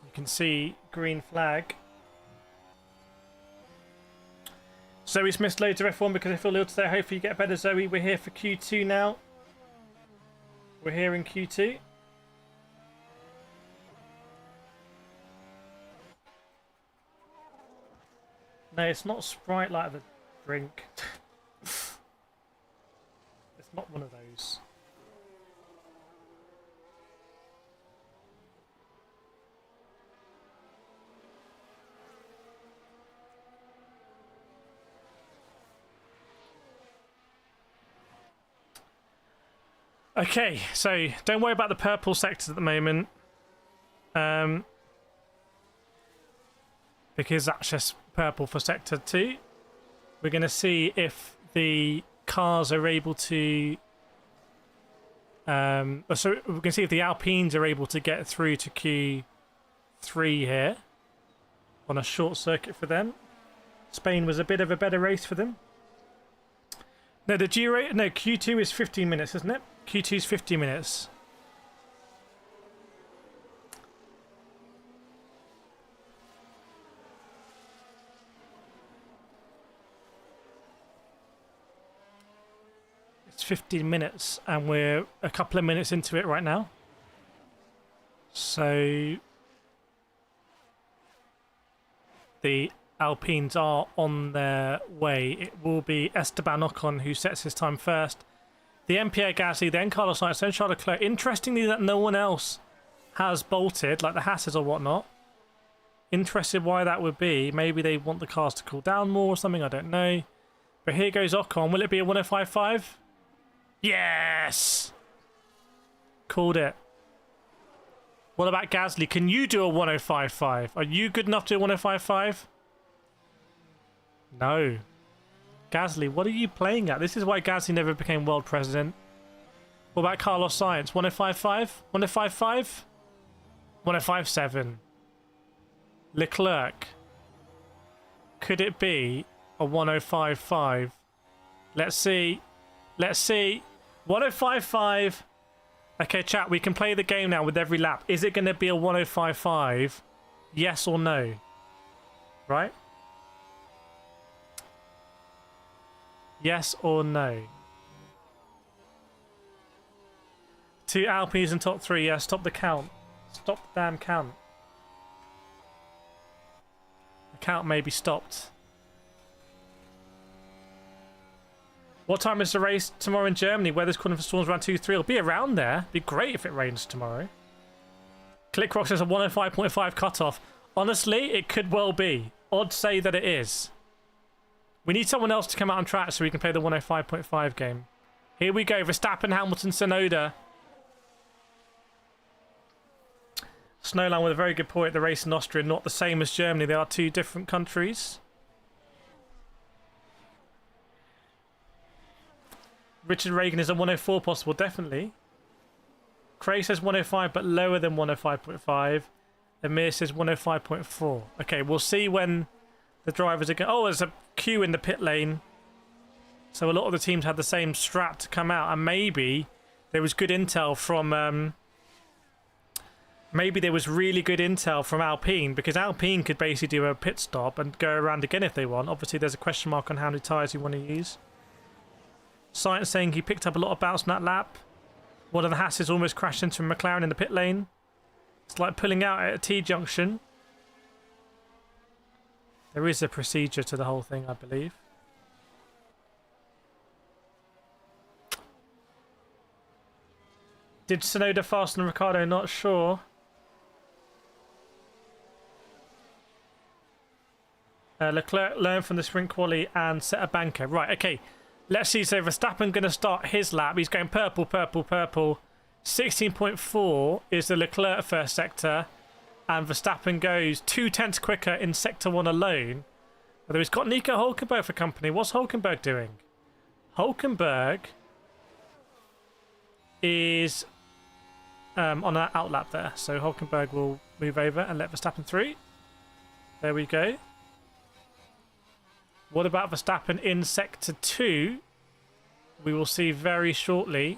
Speaker 1: You can see green flag. Zoe's missed loads of F1 because I feel ill today. Hopefully you get better, Zoe. We're here for Q2 now. We're here in Q2. No, it's not Sprite like the drink. It's not one of those. Okay, so don't worry about the purple sectors at the moment. Because that's just purple for sector 2. We're going to see if the cars are able to... so we're going to see if the Alpines are able to get through to Q3 here. On a short circuit for them. Spain was a bit of a better race for them. No, the Q2 is 15 minutes, isn't it? Q2 is 50 minutes. It's 15 minutes, and we're a couple of minutes into it right now. So the Alpines are on their way. It will be Esteban Ocon who sets his time first. The MPA Gasly, then Carlos Sainz, then Charles Leclerc. Interestingly that no one else has bolted, like the Hasses or whatnot. Interested why that would be. Maybe they want the cars to cool down more or something, I don't know. But here goes Ocon. Will it be a 105.5? Yes! Called it. What about Gasly? Can you do a 105.5? Are you good enough to do a 105.5? No. Gasly, what are you playing at? This is why Gasly never became world president. What about Carlos Sainz? 105.5? 105.5? 105.7. Leclerc. Could it be a 105.5? Let's see. Let's see. 105.5. Okay, chat, we can play the game now with every lap. Is it going to be a 105.5? Yes or no? Right? Yes or no? 2 Alpines in top 3. Yeah, stop the count. Stop the damn count. The count may be stopped. What time is the race tomorrow in Germany? Weather's calling for storms around 2-3. It'll be around there. Be great if it rains tomorrow. ClickRock says a 105.5 cutoff. Honestly, it could well be. Odds say that it is. We need someone else to come out on track so we can play the 105.5 game. Here we go. Verstappen, Hamilton, Tsunoda. Snowland with a very good point. The race in Austria not the same as Germany. They are 2 different countries. Richard Reagan is a 104 possible, definitely. Cray says 105, but lower than 105.5. Amir says 105.4. Okay, we'll see when the drivers are going. Oh, there's a queue in the pit lane. So a lot of the teams had the same strap to come out, and maybe there was good intel from. Maybe there was really good intel from Alpine, because Alpine could basically do a pit stop and go around again if they want. Obviously, there's a question mark on how many tyres you want to use. Science saying he picked up a lot of bounce on that lap. One of the Hasses almost crashed into a McLaren in the pit lane. It's like pulling out at a T-junction. There is a procedure to the whole thing, I believe. Did Tsunoda fasten Ricciardo? Not sure. Leclerc learned from the sprint quali and set a banker. Right, okay. Let's see. So Verstappen going to start his lap. He's going purple, purple, purple. 16.4 is the Leclerc first sector, and Verstappen goes 2/10 quicker in sector 1 alone. Although he's got Nico Hülkenberg for company. What's Hülkenberg doing? Hülkenberg is on an outlap there. So Hülkenberg will move over and let Verstappen through. There we go. What about Verstappen in sector 2? We will see very shortly.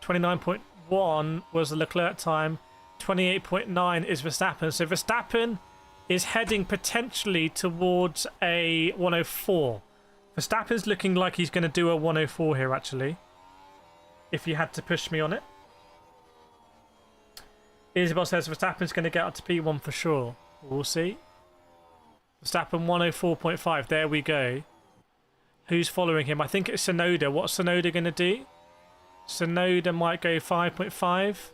Speaker 1: 29.1 was the Leclerc time. 28.9 is Verstappen. So Verstappen is heading potentially towards a 104. Verstappen's looking like he's going to do a 104 here, actually. If you had to push me on it. Isabel says Verstappen's going to get up to P1 for sure. We'll see. Verstappen 104.5. There we go. Who's following him? I think it's Tsunoda. What's Tsunoda going to do? Tsunoda might go 5.5.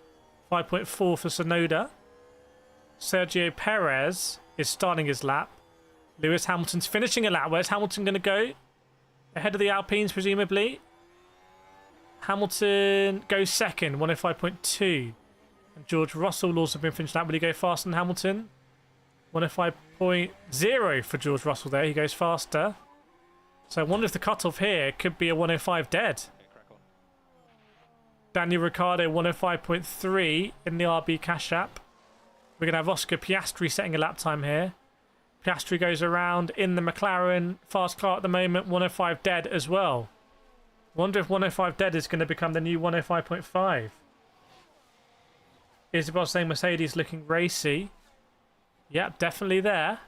Speaker 1: 5.4 for Tsunoda. Sergio Perez is starting his lap. Lewis Hamilton's finishing a lap. Where's Hamilton going to go? Ahead of the Alpines, presumably. Hamilton goes second, 105.2. And George Russell will also been finished lap. Will he go faster than Hamilton? 105.0 for George Russell there. He goes faster. So I wonder if the cutoff here could be a 105 dead.
Speaker 2: Okay, crack on.
Speaker 1: Daniel Ricciardo 105.3 in the RB Cash App. We're going to have Oscar Piastri setting a lap time here. Piastri goes around in the McLaren fast car at the moment, 105 dead as well. Wonder if 105 dead is going to become the new 105.5. Isabel saying Mercedes looking racy. Yep, definitely there.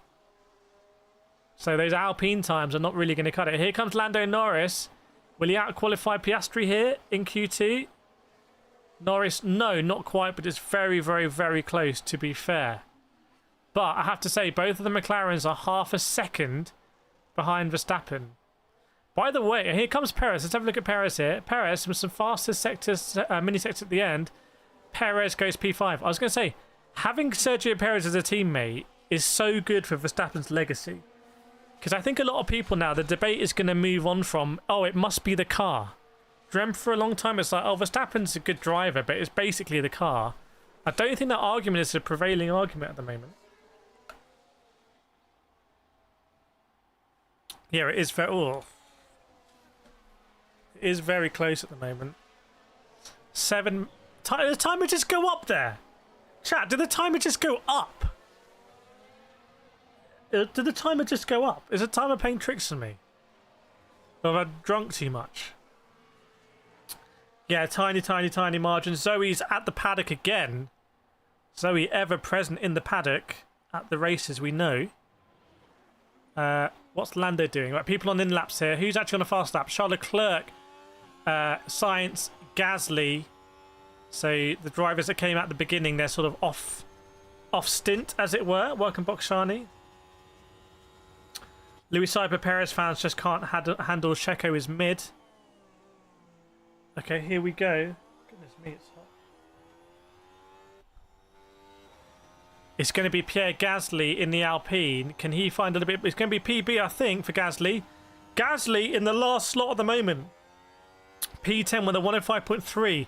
Speaker 1: So those Alpine times are not really going to cut it. Here comes Lando Norris. Will he out-qualify Piastri here in Q2? Norris, no, not quite, but it's very, very, very close, to be fair. But I have to say, both of the McLarens are half a second behind Verstappen. By the way, here comes Perez. Let's have a look at Perez here. Perez with some fastest sectors, mini sectors at the end. Perez goes P5. I was going to say, having Sergio Perez as a teammate is so good for Verstappen's legacy. Because I think a lot of people now, the debate is going to move on from, oh, it must be the car. Remember for a long time, it's like, oh, Verstappen's a good driver, but it's basically the car. I don't think that argument is a prevailing argument at the moment. Yeah, it is very... Oh. It is very close at the moment. 7... Did the timer just go up there? Chat, did the timer just go up? Did the timer just go up? Is the timer playing tricks on me? Or have I drunk too much? Yeah, tiny, tiny, tiny margin. Zoe's at the paddock again. Zoe ever present in the paddock at the races, we know. What's Lando doing? Right, people on in-laps here. Who's actually on a fast lap? Charles Leclerc, Sainz, Gasly. So the drivers that came at the beginning, they're sort of off stint, as it were. Welcome, Bokshani. Louis Cyber Perez fans just can't handle Checo is mid. Okay, here we go. Goodness me, it's hot. It's going to be Pierre Gasly in the Alpine. Can he find a little bit? It's going to be PB, I think, for Gasly. Gasly in the last slot at the moment. P10 with a 105.3.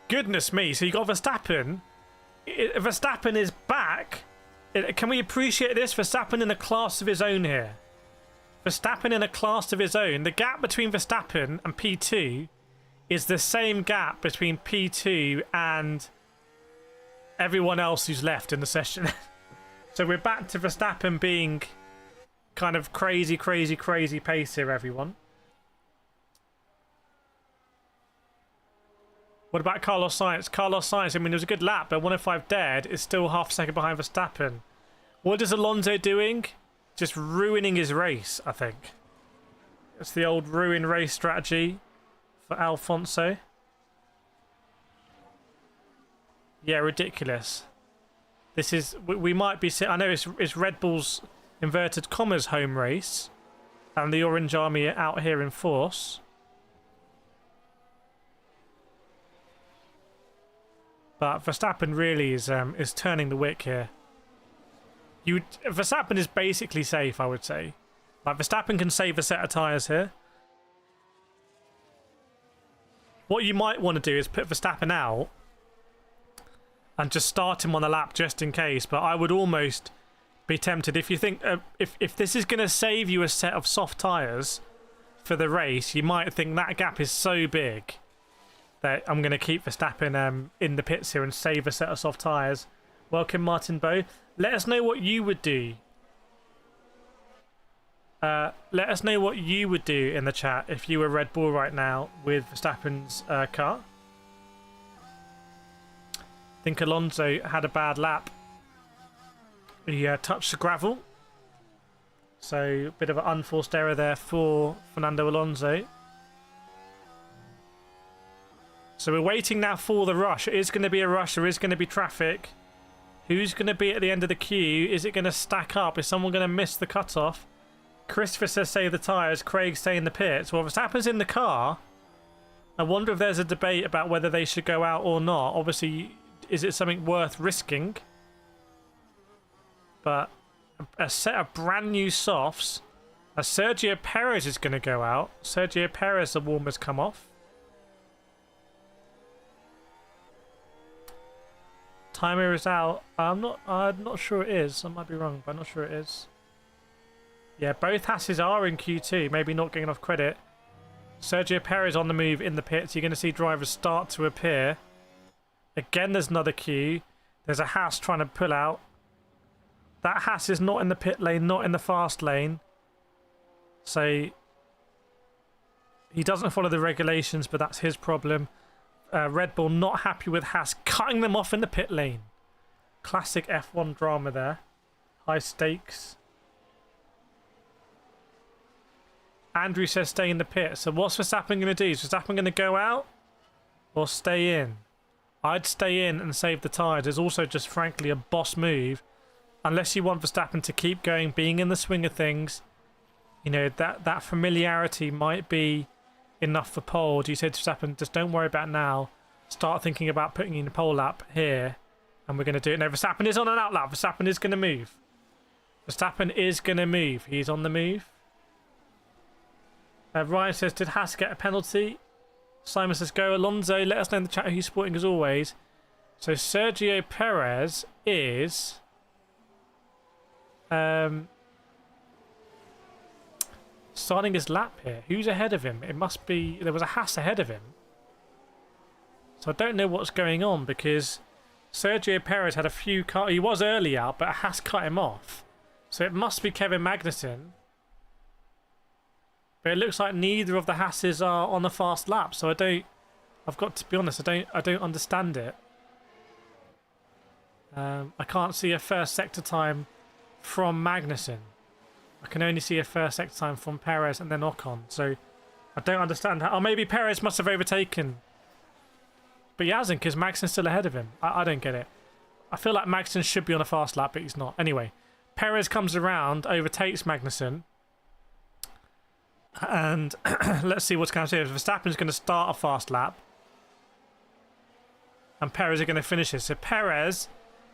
Speaker 1: Goodness me. So you got Verstappen. Verstappen is back. Can we appreciate this? Verstappen in a class of his own here. Verstappen in a class of his own. The gap between Verstappen and P2 is the same gap between P2 and everyone else who's left in the session. So we're back to Verstappen being kind of crazy, crazy, crazy pace here, everyone. What about Carlos Sainz? Carlos Sainz, I mean, it was a good lap, but 105 dead is still half a second behind Verstappen. What is Alonso doing? Just ruining his race, I think. It's the old ruin race strategy for Alfonso. Yeah, ridiculous. This is... We might be... I know it's Red Bull's inverted commas home race. And the Orange Army are out here in force. But Verstappen really is turning the wick here. Verstappen is basically safe, I would say. Like, Verstappen can save a set of tyres here. What you might want to do is put Verstappen out and just start him on the lap just in case. But I would almost be tempted, if you think if this is going to save you a set of soft tyres for the race, you might think that gap is so big that I'm going to keep Verstappen in the pits here and save a set of soft tyres. Welcome, Martin Bow. Let us know what you would do. Let us know what you would do in the chat if you were Red Bull right now with Verstappen's car. I think Alonso had a bad lap. He touched the gravel. So, a bit of an unforced error there for Fernando Alonso. So, we're waiting now for the rush. It is going to be a rush. There is going to be traffic. Who's going to be at the end of the queue? Is it going to stack up? Is someone going to miss the cutoff? Christopher says save the tyres. Craig stay in the pits. Well, if this happens in the car, I wonder if there's a debate about whether they should go out or not. Obviously, is it something worth risking? But a set of brand new softs. Sergio Perez is going to go out. Sergio Perez, the warmers come off. Timer is out. I'm not sure it is. I might be wrong, but I'm not sure it is. Yeah, both Hasses are in Q2. Maybe not getting enough credit. Sergio Perez on the move in the pits. You're going to see drivers start to appear. Again, there's another queue. There's a Haas trying to pull out. That Haas is not in the pit lane, not in the fast lane. So he doesn't follow the regulations, but that's his problem. Red Bull not happy with Haas cutting them off in the pit lane. Classic F1 drama there. High stakes. Andrew says stay in the pit. So what's Verstappen going to do? Is Verstappen going to go out or stay in? I'd stay in and save the tyres. It's also just frankly a boss move. Unless you want Verstappen to keep going, being in the swing of things. You know, that familiarity might be enough for pole. Do you say to Verstappen, just don't worry about now. Start thinking about putting in a pole lap here. And we're going to do it. No, Verstappen is on an out lap. Verstappen is going to move. Verstappen is going to move. He's on the move. Ryan says, did Haas get a penalty? Simon says, go. Alonso, let us know in the chat who he's supporting as always. So Sergio Perez is... starting his lap here. Who's ahead of him? It must be... There was a Haas ahead of him. So I don't know what's going on because Sergio Perez had a few cars. He was early out, but a Haas cut him off. So it must be Kevin Magnussen. But it looks like neither of the Hasses are on the fast lap. So I've got to be honest, I don't understand it. I can't see a first sector time from Magnussen. I can only see a first sector time from Perez and then Ocon. So I don't understand how. Or maybe Perez must have overtaken. But he hasn't because Magnussen's still ahead of him. I don't get it. I feel like Magnussen should be on a fast lap, but he's not. Anyway, Perez comes around, overtakes Magnussen. And let's see what's going to happen. Verstappen's going to start a fast lap. And Perez are going to finish it. So Perez,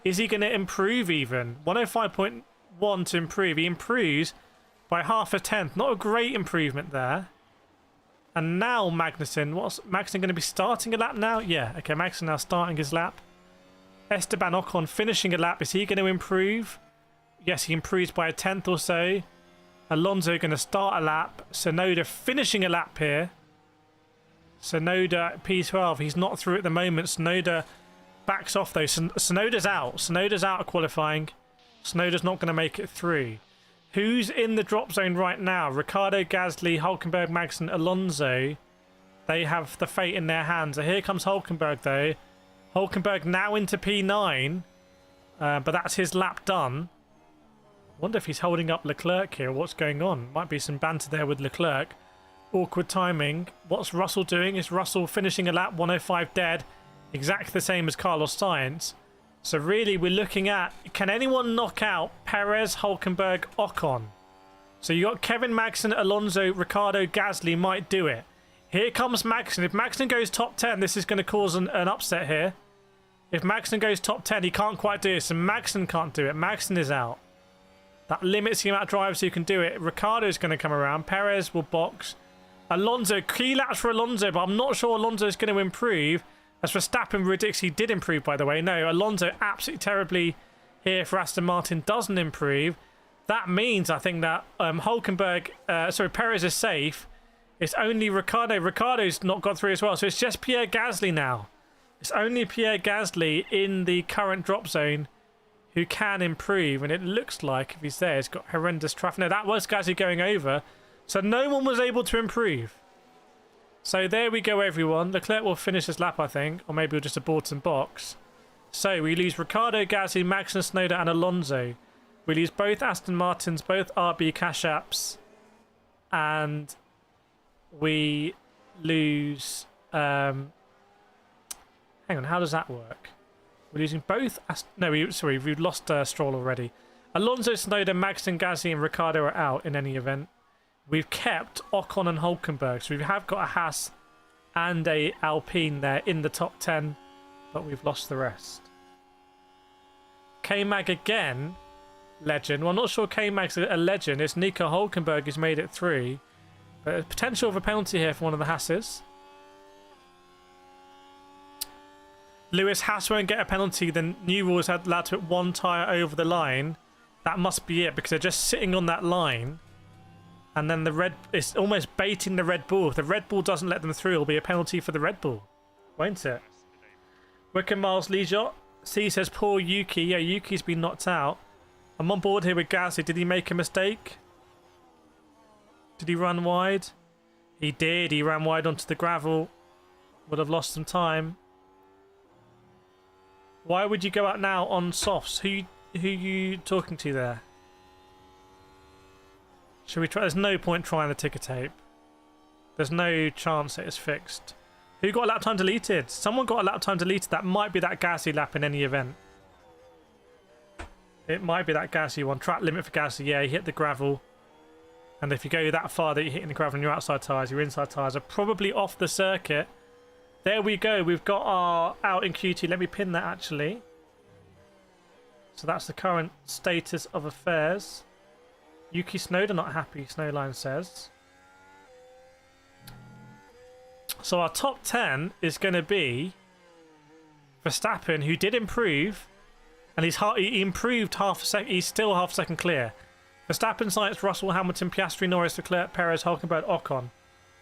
Speaker 1: is he going to improve even? 105.1 to improve. He improves by half a tenth. Not a great improvement there. And now Magnussen. What's Magnussen going to be starting a lap now? Yeah, okay, Magnussen now starting his lap. Esteban Ocon finishing a lap. Is he going to improve? Yes, he improves by a tenth or so. Alonso going to start a lap. Tsunoda finishing a lap here. Tsunoda P12. He's not through at the moment. Tsunoda backs off though. Tsunoda's out. Tsunoda's out of qualifying. Tsunoda's not going to make it through. Who's in the drop zone right now? Ricciardo, Gasly, Hülkenberg, Magnussen, Alonso. They have the fate in their hands. So here comes Hülkenberg though. Hülkenberg now into P9. But that's his lap done. Wonder if he's holding up Leclerc here. What's going on? Might be some banter there with Leclerc. Awkward timing. What's Russell doing? Is Russell finishing a lap 105 dead? Exactly the same as Carlos Sainz. So really we're looking at, can anyone knock out Perez, Hülkenberg, Ocon? So you got Kevin Magnussen, Alonso, Ricciardo, Gasly might do it. Here comes Magnussen. If Magnussen goes top 10, this is going to cause an upset here. If Magnussen goes top 10, he can't quite do it. So Magnussen can't do it. Magnussen is out. That limits the amount of drivers who can do it. Ricciardo is going to come around. Perez will box. Alonso, key laps for Alonso, but I'm not sure Alonso's going to improve. As Verstappen ridiculously did improve, by the way. No, Alonso absolutely terribly here for Aston Martin doesn't improve. That means, I think, that Perez is safe. It's only Ricciardo. Ricciardo's not got through as well, so it's just Pierre Gasly now. It's only Pierre Gasly in the current drop zone who can improve, and it looks like, if he's there, he's got horrendous traffic. No, that was Gasly going over, so no one was able to improve. So there we go, everyone. Leclerc will finish this lap, I think, or maybe we'll just abort and box. So we lose Ricciardo, Gasly, Max Verstappen, and Alonso. We lose both Aston Martins, both RB Cash Apps, and we lose... hang on, how does that work? We're losing both... we've lost Stroll already. Alonso, Snowden, Max and Gasly and Ricciardo are out in any event. We've kept Ocon and Hulkenberg, so we have got a Haas and a Alpine there in the top 10, but we've lost the rest. K-Mag again, legend. Well, I'm not sure K-Mag's a legend. It's Nico Hulkenberg who's made it through, but a potential of a penalty here for one of the Haas's. Lewis Haas won't get a penalty. The new rules had allowed to put one tyre over the line. That must be it, because they're just sitting on that line. And then it's almost baiting the Red Bull. If the Red Bull doesn't let them through, it'll be a penalty for the Red Bull, won't it? Wickham Miles Leisure. C says, poor Yuki. Yeah, Yuki's been knocked out. I'm on board here with Gasly. Did he make a mistake? Did he run wide? He did. He ran wide onto the gravel. Would have lost some time. Why would you go out now on softs? Who you talking to there? Should we try? There's no point trying the ticker tape. There's no chance that it's fixed. Who got a lap time deleted? Someone got a lap time deleted. That might be that Gasly lap in any event. It might be that Gasly one. Track limit for Gasly. Yeah, he hit the gravel. And if you go that far that you're hitting the gravel and your outside tyres, your inside tyres are probably off the circuit. There we go. We've got our out in Q2. Let me pin that actually. So that's the current status of affairs. Yuki Tsunoda not happy, Snowline says. So our top 10 is going to be Verstappen, who did improve, and he improved half a second. He's still half a second clear. Verstappen, Sainz, Russell, Hamilton, Piastri, Norris, Leclerc, Perez, Hulkenberg, Ocon.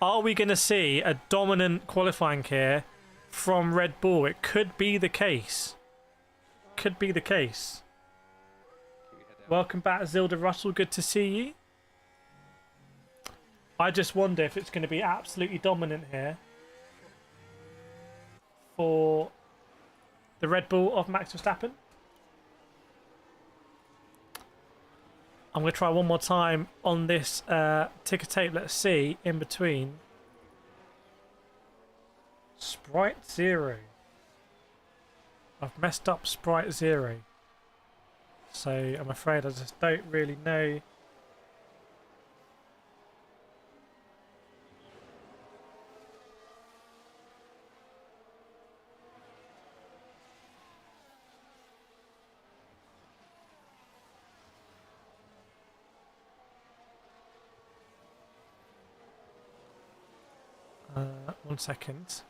Speaker 1: Are we going to see a dominant qualifying here from Red Bull? It could be the case. Could be the case. Welcome back, Zilda Russell. Good to see you. I just wonder if it's going to be absolutely dominant here for the Red Bull of Max Verstappen. I'm going to try one more time on this ticker tape. Let's see in between. Sprite 0. I've messed up Sprite 0. So I'm afraid I just don't really know. One second.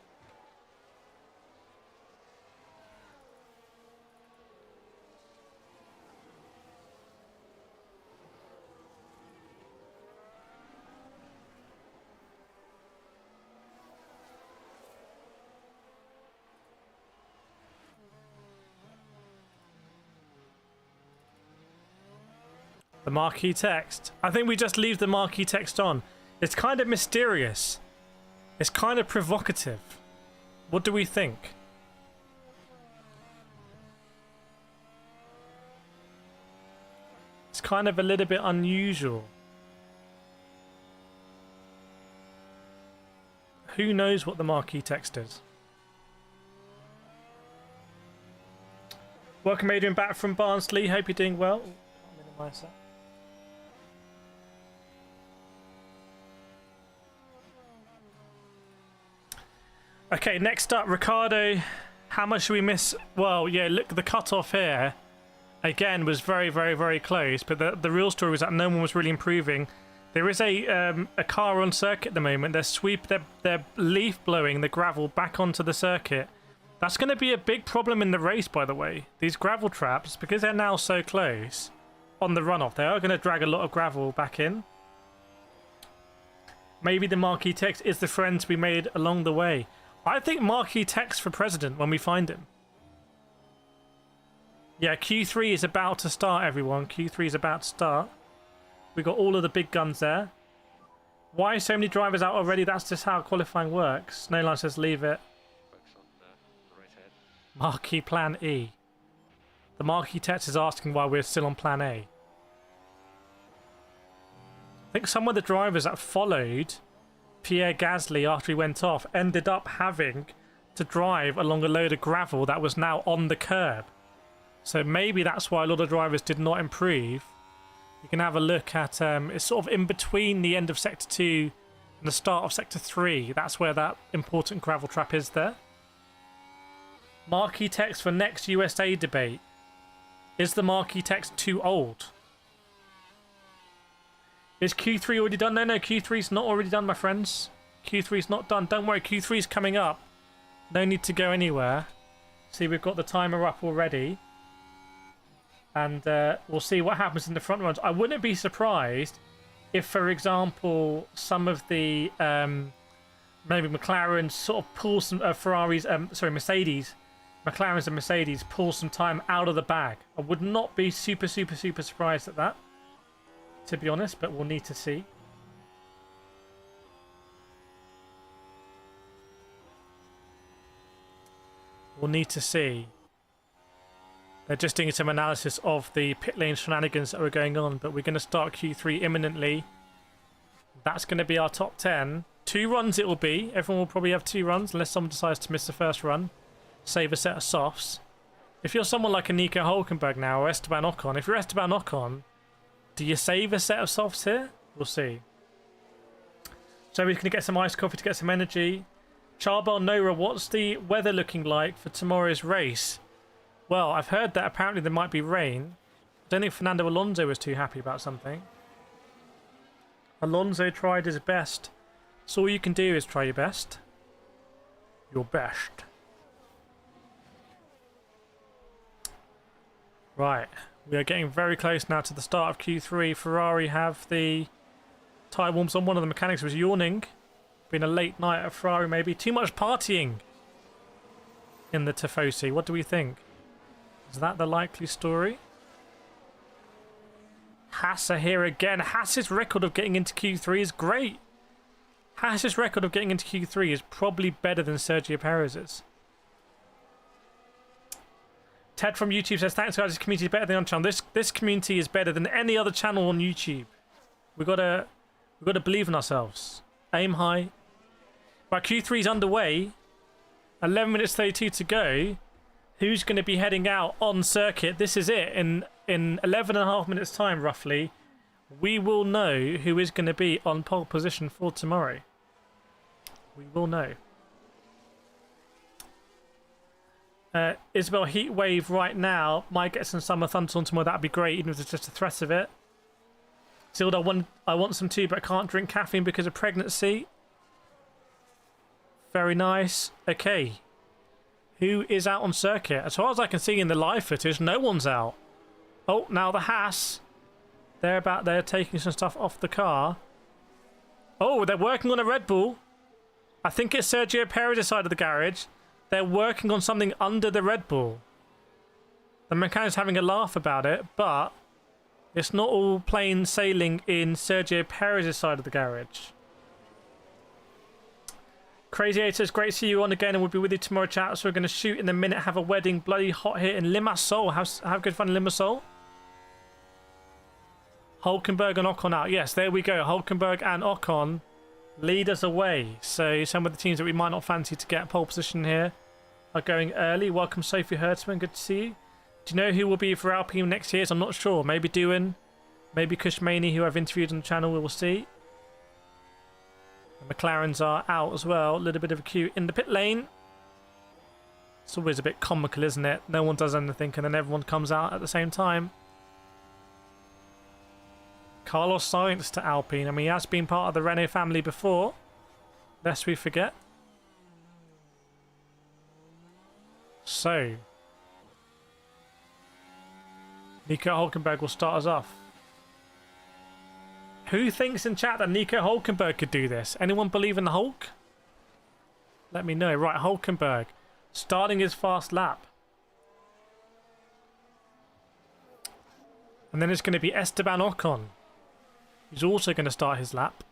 Speaker 1: The marquee text. I think we just leave the marquee text on. It's kind of mysterious. It's kind of provocative. What do we think? It's kind of a little bit unusual. Who knows what the marquee text is? Welcome Adrian back from Barnsley. Hope you're doing well. I'll minimize that. Okay, next up, Ricciardo. How much should we miss? Well, yeah, look, the cutoff here, again, was very, very, very close. But the real story was that no one was really improving. There is a car on circuit at the moment. They're leaf blowing the gravel back onto the circuit. That's going to be a big problem in the race, by the way. These gravel traps, because they're now so close on the runoff, they are going to drag a lot of gravel back in. Maybe the marquee text is the friends we made along the way. I think marquee text for president when we find him. Yeah, Q3 is about to start, everyone. Q3 is about to start. We got all of the big guns there. Why so many drivers out already? That's just how qualifying works. Snowline says leave it.
Speaker 2: Focus on the right head.
Speaker 1: Marquee Plan E. The marquee text is asking why we're still on Plan A. I think some of the drivers that followed Pierre Gasly after he went off ended up having to drive along a load of gravel that was now on the curb. So maybe that's why a lot of drivers did not improve. You can have a look at, it's sort of in between the end of Sector 2 and the start of Sector 3. That's where that important gravel trap is there. Marquee text for next USA debate. Is the marquee text too old? Is Q3 already done? No, Q3's not already done, my friends. Q3's not done. Don't worry, Q3's coming up. No need to go anywhere. See, we've got the timer up already. And we'll see what happens in the front runs. I wouldn't be surprised if, for example, some of the maybe McLaren sort of pull some Mercedes, McLaren's and Mercedes pull some time out of the bag. I would not be super surprised at that, to be honest, but we'll need to see. We'll need to see. They're just doing some analysis of the pit lane shenanigans that were going on, but we're going to start Q3 imminently. That's going to be our top 10. 2 runs it will be. Everyone will probably have 2 runs, unless someone decides to miss the first run. Save a set of softs. If you're someone like a Nico Hülkenberg now, or Esteban Ocon, if you're Esteban Ocon, do you save a set of softs here? We'll see. So we're going to get some iced coffee to get some energy. Charbel Nora, what's the weather looking like for tomorrow's race? Well, I've heard that apparently there might be rain. I don't think Fernando Alonso was too happy about something. Alonso tried his best. So all you can do is try your best. Your best. Right. We are getting very close now to the start of Q3. Ferrari have the tyre warms on. One of the mechanics was yawning. Been a late night at Ferrari maybe. Too much partying in the Tifosi. What do we think? Is that the likely story? Haas are here again. Haas's record of getting into Q3 is great. Haas's record of getting into Q3 is probably better than Sergio Perez's. Ted from YouTube says, thanks guys, this community is better than on channel. This community is better than any other channel on YouTube. We've got to believe in ourselves. Aim high. Right, Q3 is underway. 11 minutes 32 to go. Who's going to be heading out on circuit? This is it. In 11.5 minutes time, roughly, we will know who is going to be on pole position for tomorrow. We will know. Isabel, heat wave right now. Might get some summer thunderstorm tomorrow. That'd be great, even if it's just a threat of it. Zilda, I want some too, but I can't drink caffeine because of pregnancy. Very nice. Okay. Who is out on circuit? As far as I can see in the live footage, no one's out. Oh, now the Haas. They're taking some stuff off the car. Oh, they're working on a Red Bull. I think it's Sergio Perez's side of the garage. They're working on something under the Red Bull. The mechanic's having a laugh about it, but it's not all plain sailing in Sergio Perez's side of the garage. Crazy 8 says, great to see you on again and we'll be with you tomorrow, chat. So we're going to shoot in a minute, have a wedding, bloody hot here in Limassol. Have good fun in Limassol. Hülkenberg and Ocon out. Yes, there we go. Hülkenberg and Ocon lead us away. So some of the teams that we might not fancy to get pole position here are going early. Welcome, Sophie Hertzman. Good to see you. Do you know who will be for Alpine next year? I'm not sure. Maybe Doohan. Maybe Kushmani, who I've interviewed on the channel. We will see. The McLarens are out as well. A little bit of a queue in the pit lane. It's always a bit comical, isn't it? No one does anything and then everyone comes out at the same time. Carlos Sainz to Alpine. I mean, he has been part of the Renault family before, lest we forget. So, Nico Hülkenberg will start us off. Who thinks in chat that Nico Hülkenberg could do this? Anyone believe in the Hulk? Let me know. Right, Hülkenberg starting his fast lap. And then it's going to be Esteban Ocon, who's also going to start his lap.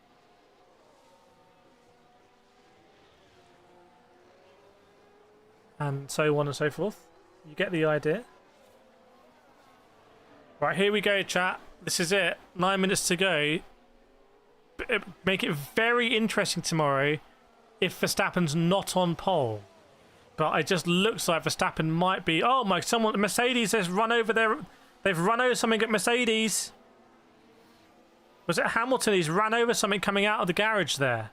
Speaker 1: And so on and so forth. You get the idea. Right, here we go, chat. This is it. 9 minutes to go. Make it very interesting tomorrow if Verstappen's not on pole. But it just looks like Verstappen might be... Oh my, someone... Mercedes has run over there. They've run over something at Mercedes. Was it Hamilton? He's run over something coming out of the garage there.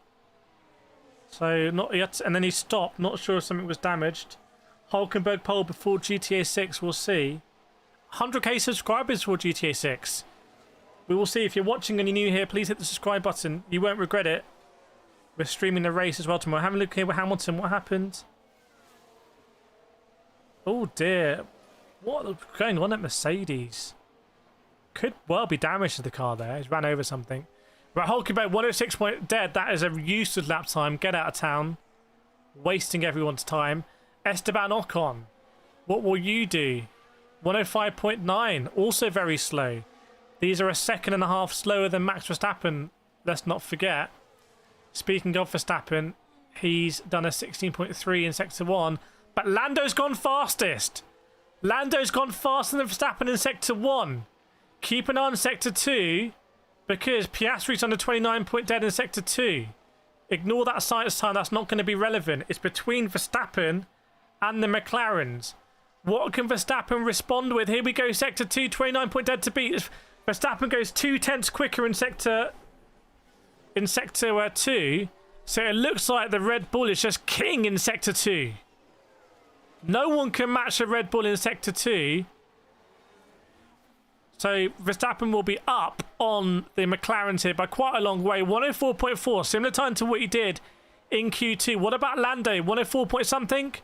Speaker 1: So, not yet. And then he stopped. Not sure if something was damaged. Hülkenberg pole before GTA 6. We'll see. 100k subscribers for GTA 6. We will see. If you're watching and you're new here, please hit the subscribe button. You won't regret it. We're streaming the race as well tomorrow. Have a look here with Hamilton. What happened? Oh dear. What's going on at Mercedes? Could well be damage to the car there. He's ran over something. Right, Hülkenberg 106 point dead. That is a useless lap time. Get out of town. Wasting everyone's time. Esteban Ocon. What will you do? 105.9. Also very slow. These are a second and a half slower than Max Verstappen. Let's not forget. Speaking of Verstappen, he's done a 16.3 in Sector 1. But Lando's gone fastest. Lando's gone faster than Verstappen in Sector 1. Keep an eye on Sector 2 because Piastri's under 29 point dead in Sector 2. Ignore that science time. That's not going to be relevant. It's between Verstappen and the McLarens. What can Verstappen respond with? Here we go. Sector 2, 29 point dead to beat. Verstappen goes 2/10 quicker in Sector 2. So it looks like the Red Bull is just king in Sector 2. No one can match a Red Bull in Sector 2. So Verstappen will be up on the McLarens here by quite a long way. 104.4, similar time to what he did in Q2. What about Lando? 104 point something?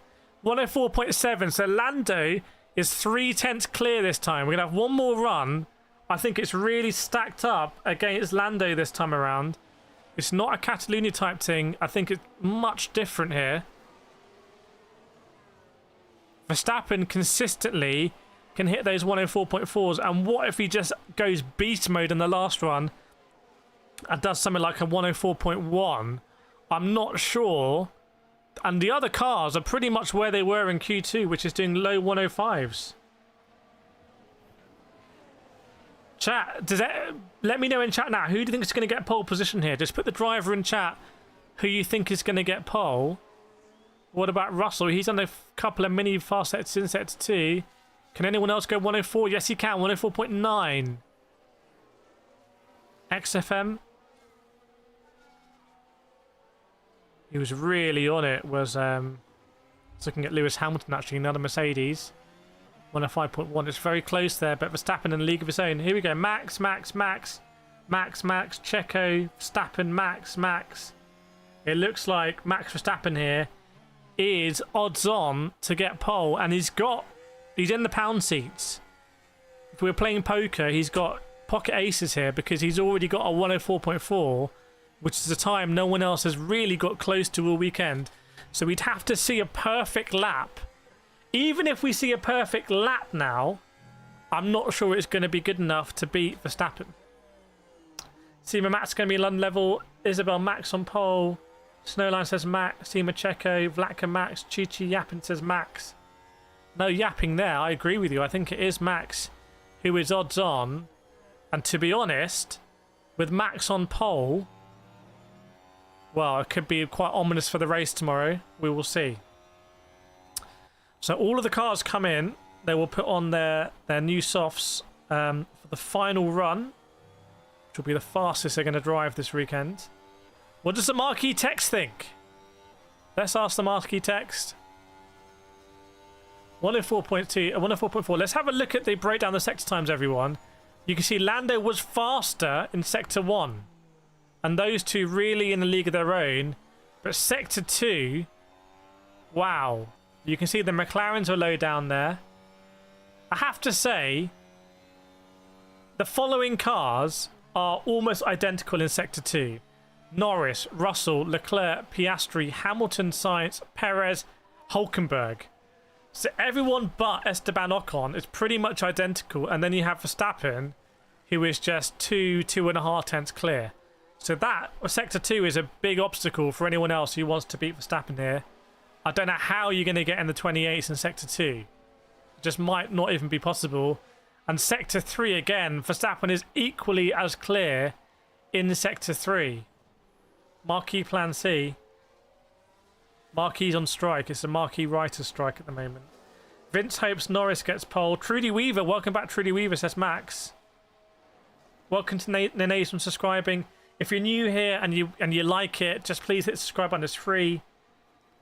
Speaker 1: 104.7. So Lando is 3/10 clear this time. We're going to have one more run. I think it's really stacked up against Lando this time around. It's not a Catalunya type thing. I think it's much different here. Verstappen consistently can hit those 104.4s. And what if he just goes beast mode in the last run and does something like a 104.1? I'm not sure. And the other cars are pretty much where they were in Q2, which is doing low 105s. Chat, let me know in chat now. Who do you think is going to get pole position here? Just put the driver in chat who you think is going to get pole. What about Russell? He's on a couple of mini fast sets in Sector 2. Can anyone else go 104? Yes, he can. 104.9. XFM. He was really on it. Was looking at Lewis Hamilton, actually, another Mercedes. 105.1. It's very close there, but Verstappen in a league of his own. Here we go. Max, Checo, Verstappen, Max. It looks like Max Verstappen here is odds on to get pole, and he's in the pound seats. If we were playing poker, he's got pocket aces here because he's already got a 104.4, which is a time no one else has really got close to all weekend. So we'd have to see a perfect lap. Even if we see a perfect lap now, I'm not sure it's going to be good enough to beat Verstappen. Seema Max going to be London level. Isabel Max on pole. Snowline says Max. Seema Checo. Vlatka Max. Chichi Yappin says Max. No yapping there. I agree with you. I think it is Max who is odds on. And to be honest, with Max on pole, well, it could be quite ominous for the race tomorrow. We will see. So all of the cars come in. They will put on their new softs for the final run, which will be the fastest they're going to drive this weekend. What does the marquee text think? Let's ask the marquee text. 104.2, 104.4. Let's have a look at the breakdown of the sector times, everyone. You can see Lando was faster in Sector 1. And those two really in a league of their own. But Sector 2, wow. You can see the McLarens are low down there. I have to say, the following cars are almost identical in Sector 2. Norris, Russell, Leclerc, Piastri, Hamilton, Sainz, Perez, Hulkenberg. So everyone but Esteban Ocon is pretty much identical. And then you have Verstappen, who is just 2.5 tenths clear. So that, Sector 2 is a big obstacle for anyone else who wants to beat Verstappen here. I don't know how you're going to get in the 28s in Sector 2. It just might not even be possible. And Sector 3 again, Verstappen is equally as clear in Sector 3. Marquee Plan C. Marquee's on strike. It's a Marquee writer's strike at the moment. Vince hopes Norris gets pole. Trudy Weaver, welcome back Trudy Weaver, says Max. Welcome to Nene from subscribing. If you're new here and you like it, just please hit the subscribe button. It's free.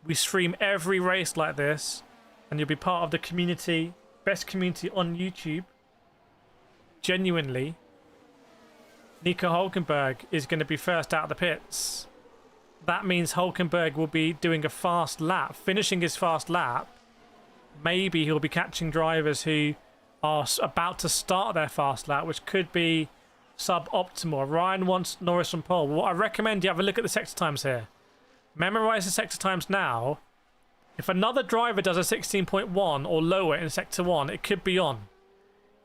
Speaker 1: We stream every race like this, and you'll be part of the community, best community on YouTube. Genuinely. Nico Hulkenberg is going to be first out of the pits. That means Hulkenberg will be doing a fast lap, finishing his fast lap. Maybe he'll be catching drivers who are about to start their fast lap, which could be suboptimal. Ryan wants Norris on pole. Well, I recommend you have a look at the sector times here. Memorize the sector times now. If another driver does a 16.1 or lower in sector 1, it could be on.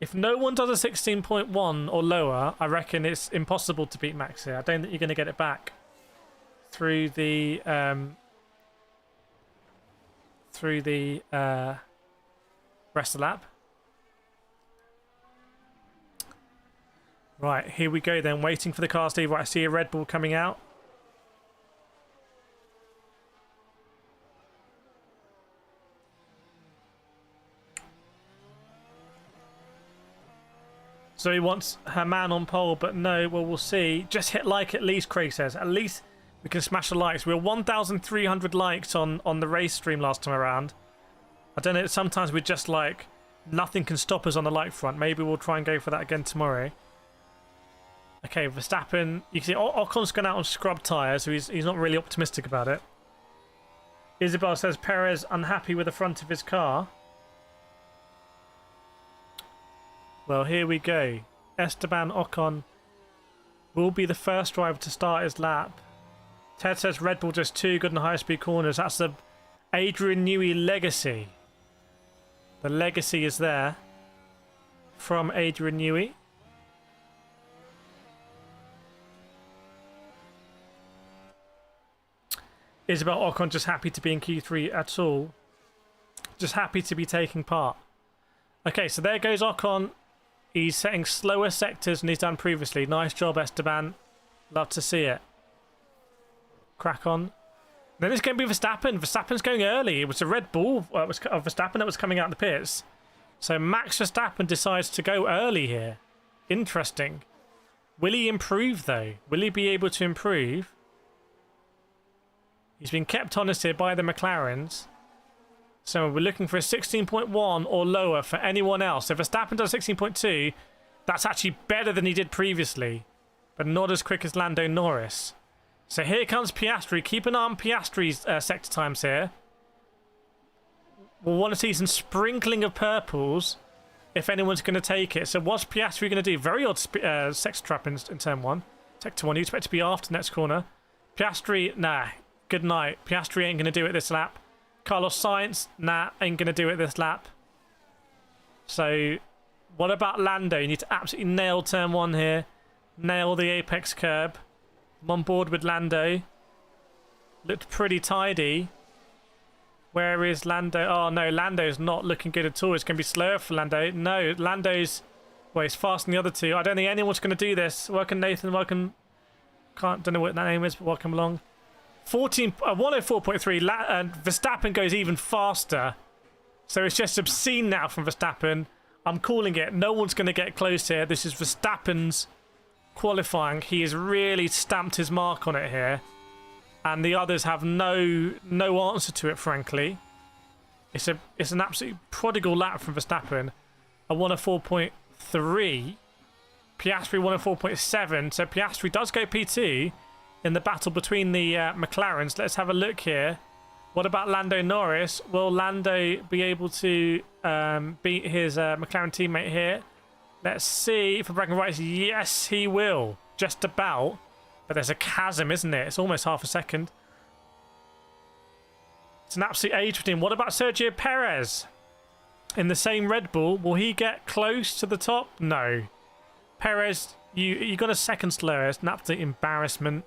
Speaker 1: If no one does a 16.1 or lower, I reckon it's impossible to beat Max here. I don't think you're going to get it back through the rest of the lap. Right, here we go then, waiting for the car, Steve. Right, I see a Red Bull coming out. So he wants her man on pole, but no, well, we'll see. Just hit like at least, Craig says. At least we can smash the likes. We were 1,300 likes on the race stream last time around. I don't know, sometimes we're just like, nothing can stop us on the like front. Maybe we'll try and go for that again tomorrow. Okay, Verstappen, you can see Ocon's gone out on scrub tyres, so he's not really optimistic about it. Isabel says Perez unhappy with the front of his car. Well, here we go. Esteban Ocon will be the first driver to start his lap. Ted says Red Bull just too good in high-speed corners. That's the Adrian Newey legacy. The legacy is there from Adrian Newey. Isabel Ocon just happy to be in Q3 at all. Just happy to be taking part. Okay, so there goes Ocon. He's setting slower sectors than he's done previously. Nice job, Esteban. Love to see it. Crack on. Then it's going to be Verstappen. Verstappen's going early. It was a Red Bull of Verstappen that was coming out of the pits. So Max Verstappen decides to go early here. Interesting. Will he improve, though? Will he be able to improve? He's been kept honest here by the McLarens. So we're looking for a 16.1 or lower for anyone else. If Verstappen does 16.2, that's actually better than he did previously, but not as quick as Lando Norris. So here comes Piastri. Keep an eye on Piastri's sector times here. We'll want to see some sprinkling of purples if anyone's going to take it. So what's Piastri going to do? Very odd sector trap in turn 1. Sector 1, you expect to be after next corner. Piastri, nah, good night. Piastri ain't going to do it this lap. Carlos Sainz, nah, ain't going to do it this lap. So, what about Lando? You need to absolutely nail turn 1 here. Nail the apex curb. I'm on board with Lando. Looked pretty tidy. Where is Lando? Oh, no, Lando's not looking good at all. It's going to be slower for Lando. No, Lando's... Well, he's faster than the other two. I don't think anyone's going to do this. Welcome, Nathan. Welcome... Don't know what that name is, but welcome along. 104.3, and Verstappen goes even faster. So it's just obscene now from Verstappen. I'm calling it. No one's going to get close here. This is Verstappen's qualifying. He has really stamped his mark on it here. And the others have no answer to it, frankly. It's an absolute prodigal lap from Verstappen. I won a 4.3. Piastri 104.7. So Piastri does go P2 in the battle between the McLarens. Let's have a look here. What about Lando Norris? Will Lando be able to beat his McLaren teammate here? Let's see. For bragging rights, yes, he will. Just about. But there's a chasm, isn't it? It's almost half a second. It's an absolute age between. What about Sergio Perez? In the same Red Bull, will he get close to the top? No. Perez, you got a second slowest. An absolute embarrassment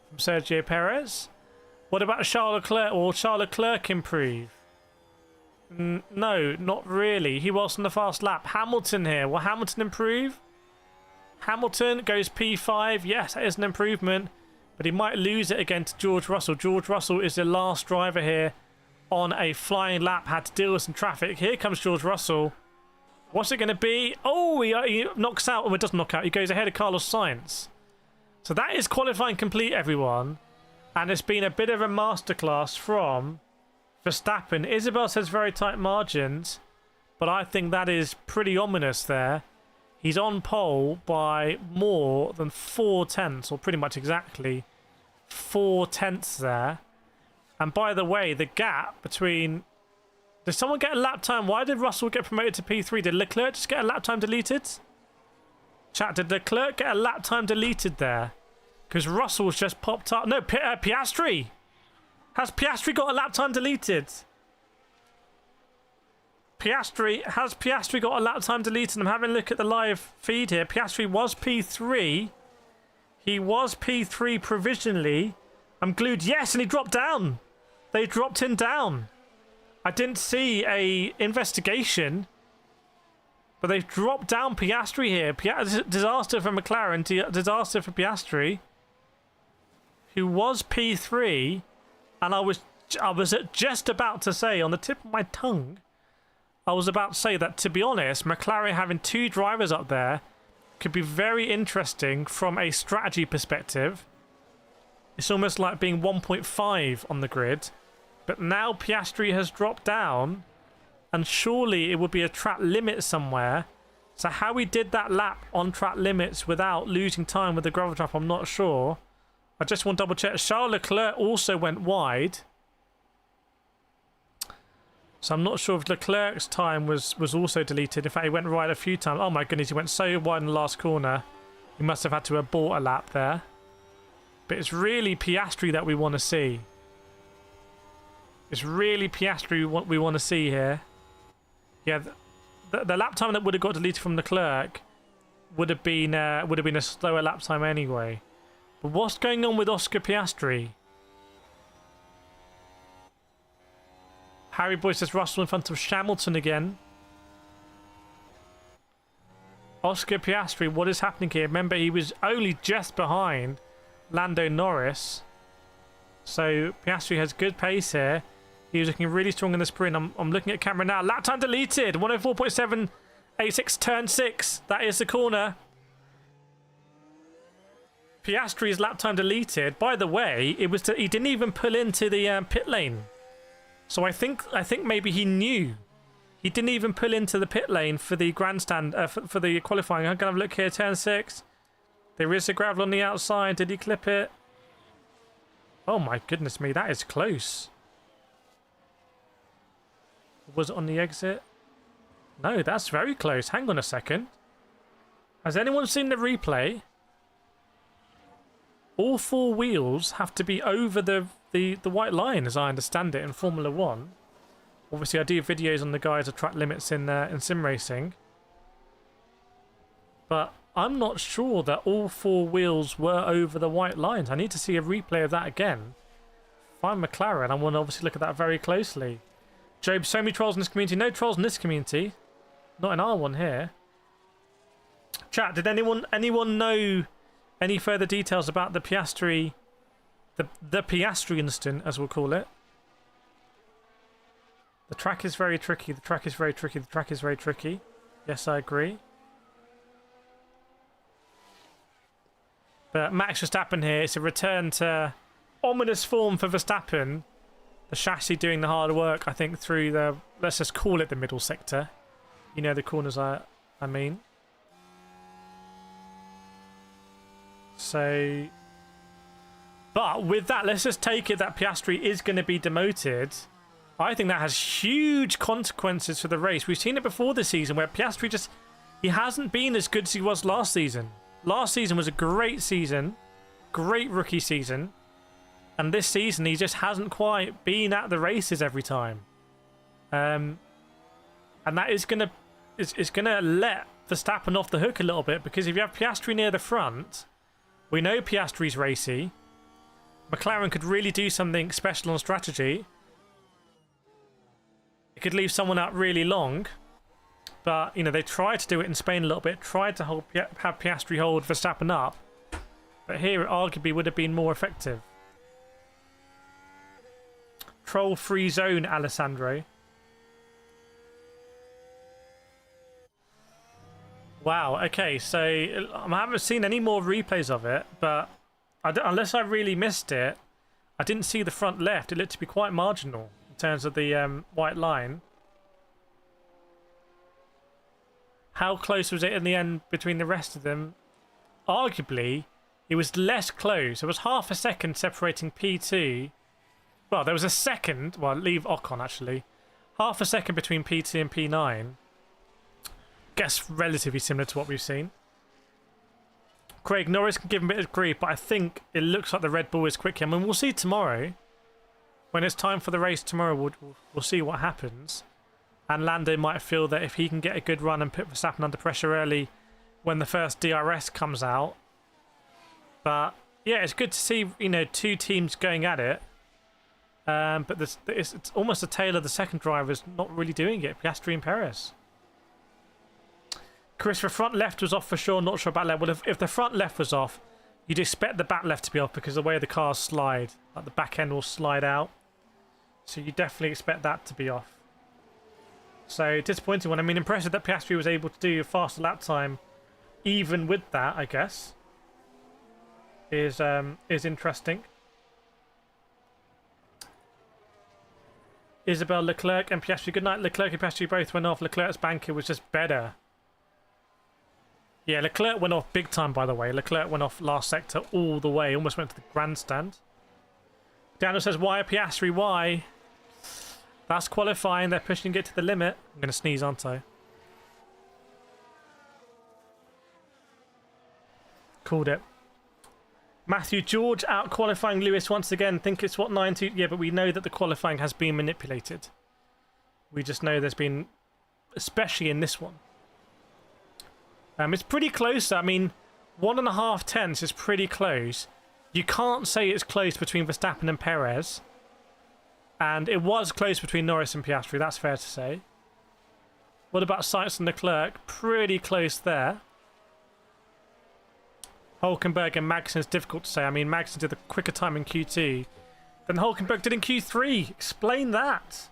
Speaker 1: from Sergio Perez. What about Charles Leclerc? Will Charles Leclerc improve? No, not really. He was on the fast lap. Hamilton here. Will Hamilton improve? Hamilton goes P5. Yes, that is an improvement. But he might lose it again to George Russell. George Russell is the last driver here on a flying lap. Had to deal with some traffic. Here comes George Russell. What's it going to be? Oh, he knocks out. Oh, it doesn't knock out. He goes ahead of Carlos Sainz. So that is qualifying complete, everyone. And it's been a bit of a masterclass from Verstappen. Isabel says very tight margins, but I think that is pretty ominous there. He's on pole by more than 4/10, or pretty much exactly 4/10 there. And by the way, the gap between... Did someone get a lap time? Why did Russell get promoted to P3? Did Leclerc just get a lap time deleted? Chat, did Leclerc get a lap time deleted there? Because Russell's just popped up. No, Piastri. Has Piastri got a lap time deleted? Has Piastri got a lap time deleted? I'm having a look at the live feed here. Piastri was P3. He was P3 provisionally. I'm glued. Yes, and he dropped down. They dropped him down. I didn't see a investigation, but they've dropped down Piastri here. Disaster for McLaren. Disaster for Piastri, who was P3, and I was just about to say, on the tip of my tongue, I was about to say that, to be honest, McLaren having two drivers up there could be very interesting from a strategy perspective. It's almost like being 1.5 on the grid. But now Piastri has dropped down, and surely it would be a track limit somewhere. So how he did that lap on track limits without losing time with the gravel trap, I'm not sure. I just want to double check. Charles Leclerc also went wide. So I'm not sure if Leclerc's time was also deleted. In fact, he went right a few times. Oh my goodness, he went so wide in the last corner. He must have had to abort a lap there. But it's really Piastri that we want to see. It's really Piastri we want to see here. Yeah, the lap time that would have got deleted from Leclerc would have been a slower lap time anyway. But what's going on with Oscar Piastri? Harry Boy says Russell in front of Hamilton again. Oscar Piastri, what is happening here? Remember, he was only just behind Lando Norris. So Piastri has good pace here. He was looking really strong in the sprint. I'm looking at camera now. Lap time deleted. 104.786, turn 6. That is the corner. Piastri's lap time deleted. By the way, he didn't even pull into the pit lane. So I think maybe he knew. He didn't even pull into the pit lane for the grandstand for the qualifying. I'm gonna have a look here. Turn 6. There is a gravel on the outside. Did he clip it? Oh my goodness me, that is close. Was it on the exit? No, that's very close. Hang on a second. Has anyone seen the replay? All four wheels have to be over the white line, as I understand it, in Formula 1. Obviously, I do videos on the guys of track limits in sim racing. But I'm not sure that all four wheels were over the white lines. I need to see a replay of that again. If I'm McLaren, I want to obviously look at that very closely. Job, so many trolls in this community. No trolls in this community. Not in our one here. Chat, did anyone know any further details about the Piastri, the Piastri incident, as we'll call it? The track is very tricky. The track is very tricky. The track is very tricky. Yes, I agree. But Max Verstappen here, it's a return to ominous form for Verstappen. The chassis doing the hard work, I think, through the, let's just call it the middle sector. You know the corners I mean. So, but with that, let's just take it that Piastri is going to be demoted. I think that has huge consequences for the race. We've seen it before this season where Piastri just, he hasn't been as good as he was last season. Last season was a great season, great rookie season. And this season, he just hasn't quite been at the races every time. And that is going to, it's going to let Verstappen off the hook a little bit, because if you have Piastri near the front, we know Piastri's racy. McLaren could really do something special on strategy. It could leave someone out really long, but you know, they tried to do it in Spain a little bit, tried to have Piastri hold Verstappen up, but here it arguably would have been more effective. Troll free zone, Alessandro. Wow, okay, so I haven't seen any more replays of it, but unless I really missed it, I didn't see the front left. It looked to be quite marginal in terms of the white line. How close was it in the end between the rest of them? Arguably, it was less close. It was half a second separating P2. Well, there was a second. Well, leave Ocon, actually. Half a second between P2 and P9. Guess relatively similar to what we've seen. Craig, Norris can give him a bit of grief, but I think it looks like the Red Bull is quicker. I mean, we'll see tomorrow. When it's time for the race tomorrow, we'll see what happens. And Lando might feel that if he can get a good run and put Verstappen under pressure early when the first DRS comes out. But yeah, it's good to see, you know, two teams going at it. But it's almost a tale of the second drivers not really doing it, Piastri and Perez. Chris, the front left was off for sure, not sure about left. Well, if the front left was off, you'd expect the back left to be off because of the way the cars slide. Like the back end will slide out. So you definitely expect that to be off. So disappointing one. I mean, impressive that Piastri was able to do a faster lap time even with that, I guess. Is interesting. Isabel, Leclerc and Piastri. Good night. Leclerc and Piastri both went off. Leclerc's banker was just better. Yeah, Leclerc went off big time, by the way. Leclerc went off last sector all the way. Almost went to the grandstand. Daniel says, why a Piastri? Why? That's qualifying. They're pushing it to the limit. I'm going to sneeze, aren't I? Called it. Matthew George out qualifying Lewis once again. Think it's what, 9-2? Yeah, but we know that the qualifying has been manipulated. We just know there's been, especially in this one. It's pretty close. I mean, 1.5 tenths is pretty close. You can't say it's close between Verstappen and Perez. And it was close between Norris and Piastri, that's fair to say. What about Sainz and Leclerc? Pretty close there. Hülkenberg and Magnussen's difficult to say. I mean, Magnussen did a quicker time in Q2 than Hülkenberg did in Q3. Explain that.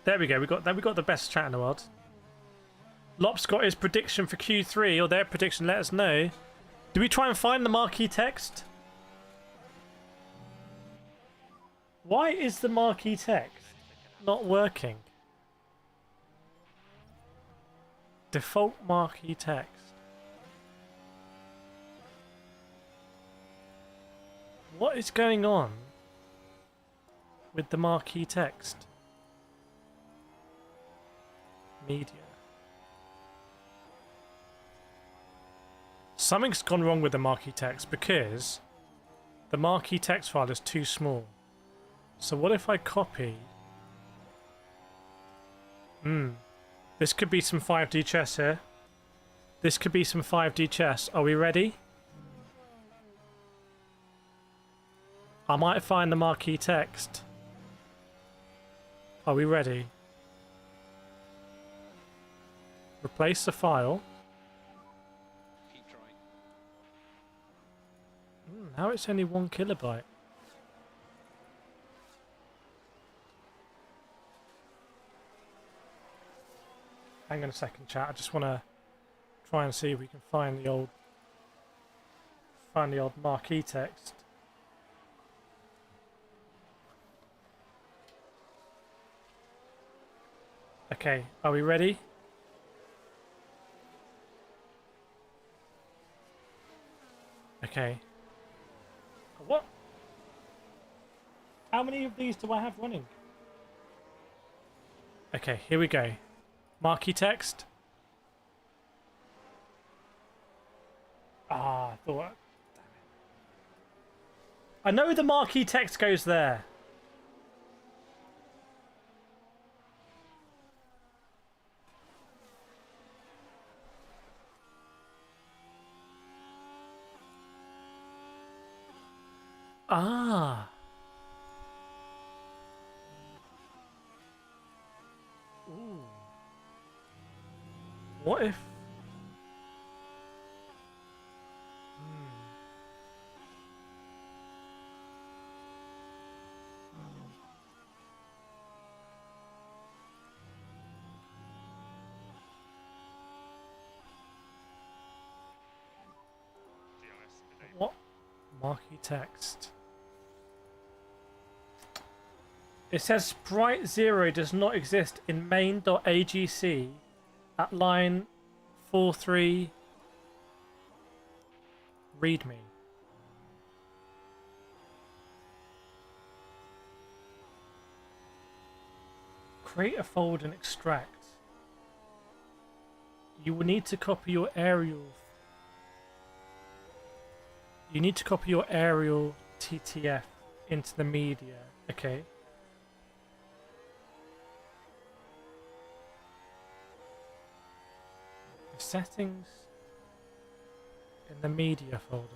Speaker 1: There we go. We got the best chat in the world. Lop's got his prediction for Q3, or their prediction. Let us know. Do we try and find the marquee text? Why is the marquee text not working? Default marquee text. What is going on with the marquee text? Media. Something's gone wrong with the marquee text because the marquee text file is too small. So what if I copy? This could be some 5D chess here. This could be some 5D chess. Are we ready? I might find the marquee text. Are we ready? Replace the file.
Speaker 2: Keep trying.
Speaker 1: Now it's only 1 kilobyte. Hang on a second, chat. I just want to try and see if we can find the old marquee text. Okay, are we ready? Okay. What? How many of these do I have running? Okay, here we go. Marquee text. Ah, I thought... Damn it. I know the marquee text goes there. Ah. Ooh. What if... What? Marquee text. It says Sprite 0 does not exist in main.agc at line 43 readme. Create a folder and extract. You will need to copy your aerial. You need to copy your aerial TTF into the media. Okay. Settings in the media folder.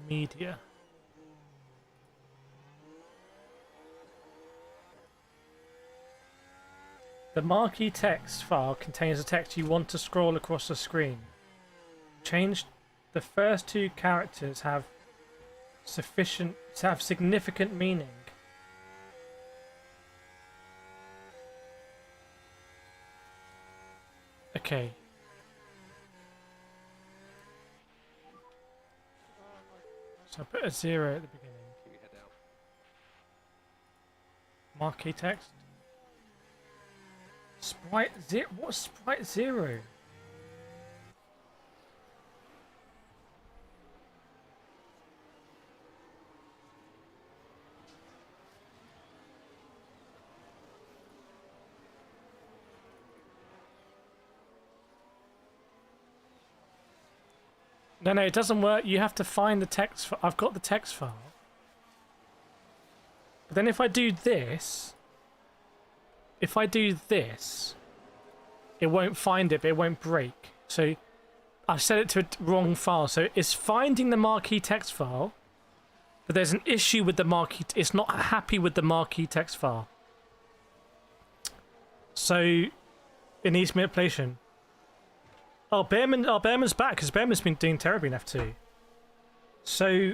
Speaker 1: Media. The marquee text file contains the text you want to scroll across the screen. Change the first two characters have significant meaning. Okay. So I put a 0 at the beginning.
Speaker 2: Keep your head down.
Speaker 1: Marquee text. Sprite 0. What's Sprite 0? No, it doesn't work. You have to find the text. I've got the text file. But then if I do this, it won't find it, but it won't break. So I've set it to a wrong file. So it's finding the marquee text file, but there's an issue with the marquee. It's not happy with the marquee text file. So it needs manipulation. Oh, Behrman's back because Behrman's been doing terribly in F2. So,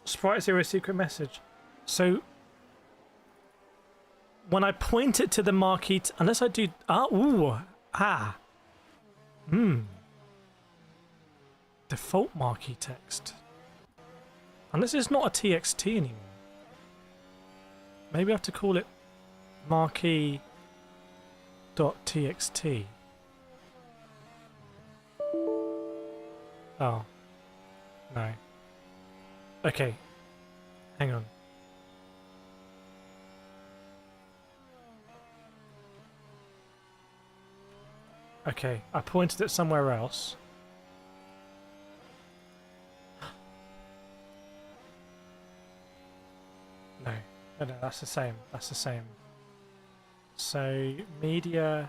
Speaker 1: Sprite 0 secret message. So, when I point it to the marquee, unless I do, default marquee text. Unless it's not a TXT anymore. Maybe I have to call it marquee. .txt. Oh. No. Okay. Hang on. Okay, I pointed it somewhere else. No, that's the same. That's the same. So, media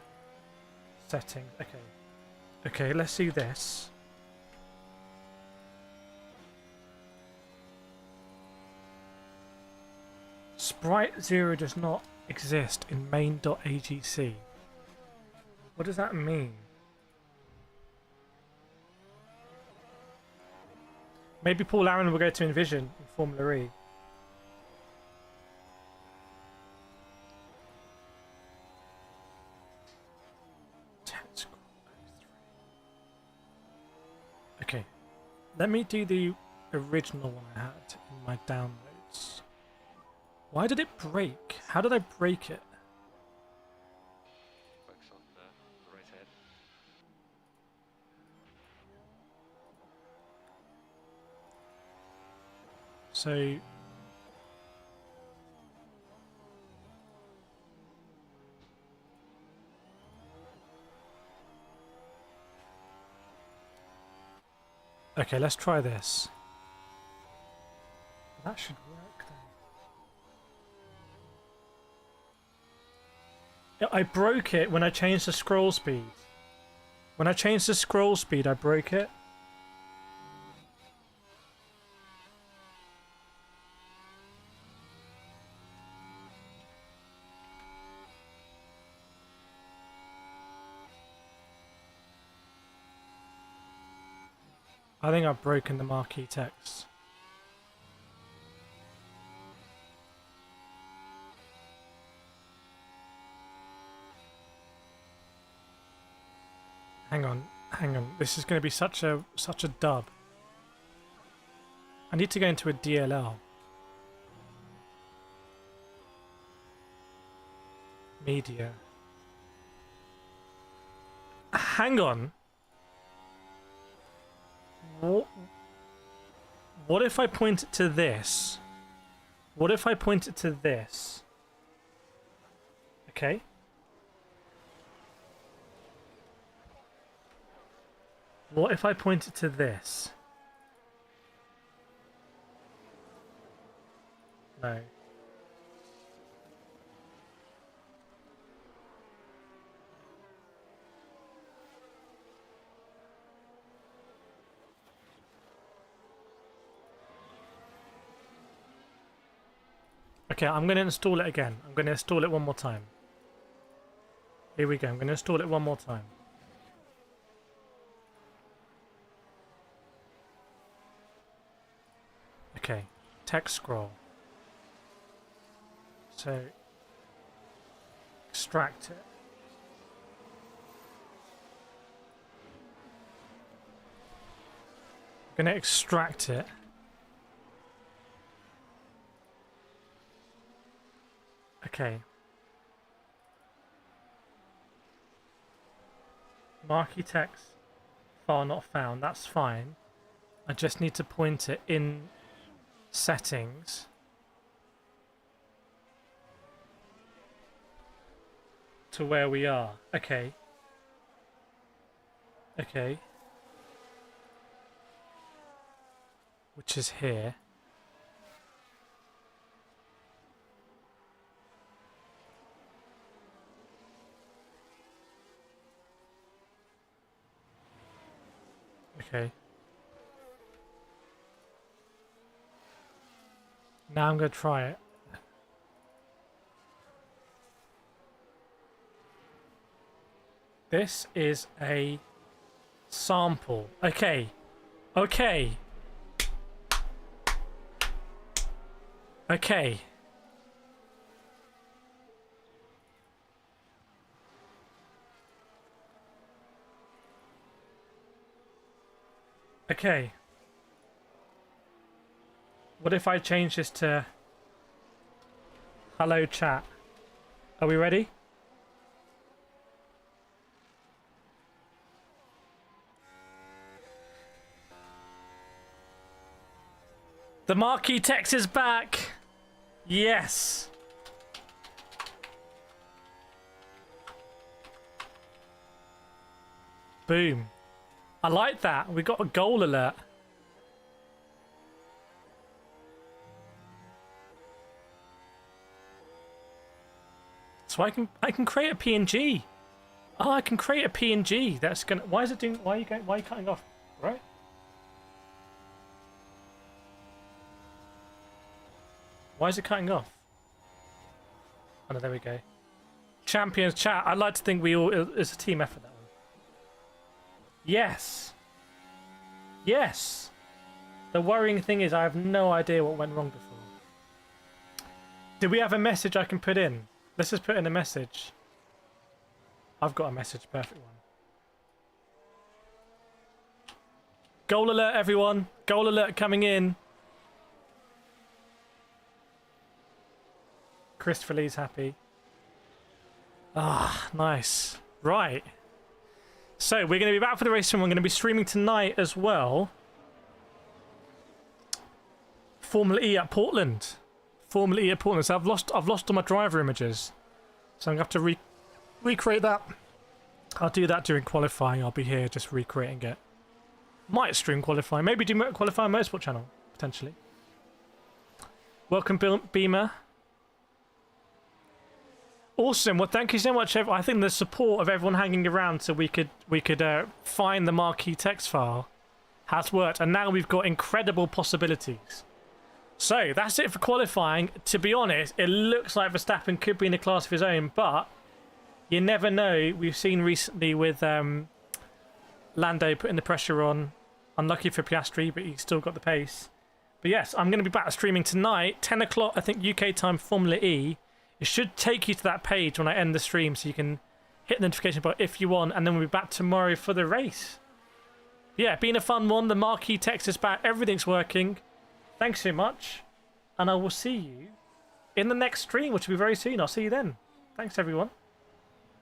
Speaker 1: settings. Okay. Okay, let's do this. Sprite 0 does not exist in main.agc. What does that mean? Maybe Paul Aaron will go to Envision in Formula E. Okay, let me do the original one I had in my downloads. Why did it break? How did I break it?
Speaker 2: Focus on the rotating
Speaker 1: So okay, let's try this. That should work then. I broke it when I changed the scroll speed. When I changed the scroll speed, I broke it. I think I've broken the marquee text. Hang on, hang on. This is going to be such a dub. I need to go into a DLL. Media. Hang on. What if I point it to this? What if I point it to this? Okay. What if I point it to this? No. Okay, I'm going to install it again. I'm going to install it one more time. Here we go. I'm going to install it one more time. Okay, text scroll. So, extract it. I'm going to extract it. Okay. Marquee text file not found. That's fine. I just need to point it in settings to where we are. Okay. Okay. Which is here. Okay. Now I'm going to try it. This is a sample. Okay. Okay. Okay. Okay. What if I change this to hello chat? Are we ready? The marquee text is back. Yes. Boom. I like that. We got a goal alert. So I can create a PNG. Oh, I can create a PNG. That's gonna. Why is it doing? Why are you cutting off? Right. Why is it cutting off? Oh no, there we go. Champions chat. I'd like to think we all. It's a team effort. That one. Yes. Yes. The worrying thing is I have no idea what went wrong before. Do we have a message I can put in? Let's just put in a message. I've got a message, perfect one. Goal alert, everyone. Goal alert coming in. Christopher Lee's happy. Ah, nice. Right. So we're going to be back for the race and we're going to be streaming tonight as well. Formula E at Portland. Formula E at Portland. So I've lost all my driver images. So I'm going to have to recreate that. I'll do that during qualifying. I'll be here just recreating it. Might stream qualifying. Maybe do qualifying motorsport channel, potentially. Welcome, Beamer. Awesome. Well, thank you so much. I think the support of everyone hanging around so we could find the marquee text file has worked, and now we've got incredible possibilities. So that's it for qualifying. To be honest, it looks like Verstappen could be in a class of his own, but you never know. We've seen recently with Lando putting the pressure on. Unlucky for Piastri, but he's still got the pace. But yes, I'm going to be back streaming tonight, 10 o'clock, I think, UK time, Formula E. It should take you to that page when I end the stream, so you can hit the notification button if you want, and then we'll be back tomorrow for the race. Yeah, been a fun one. The marquee text is back. Everything's working. Thanks so much. And I will see you in the next stream, which will be very soon. I'll see you then. Thanks, everyone.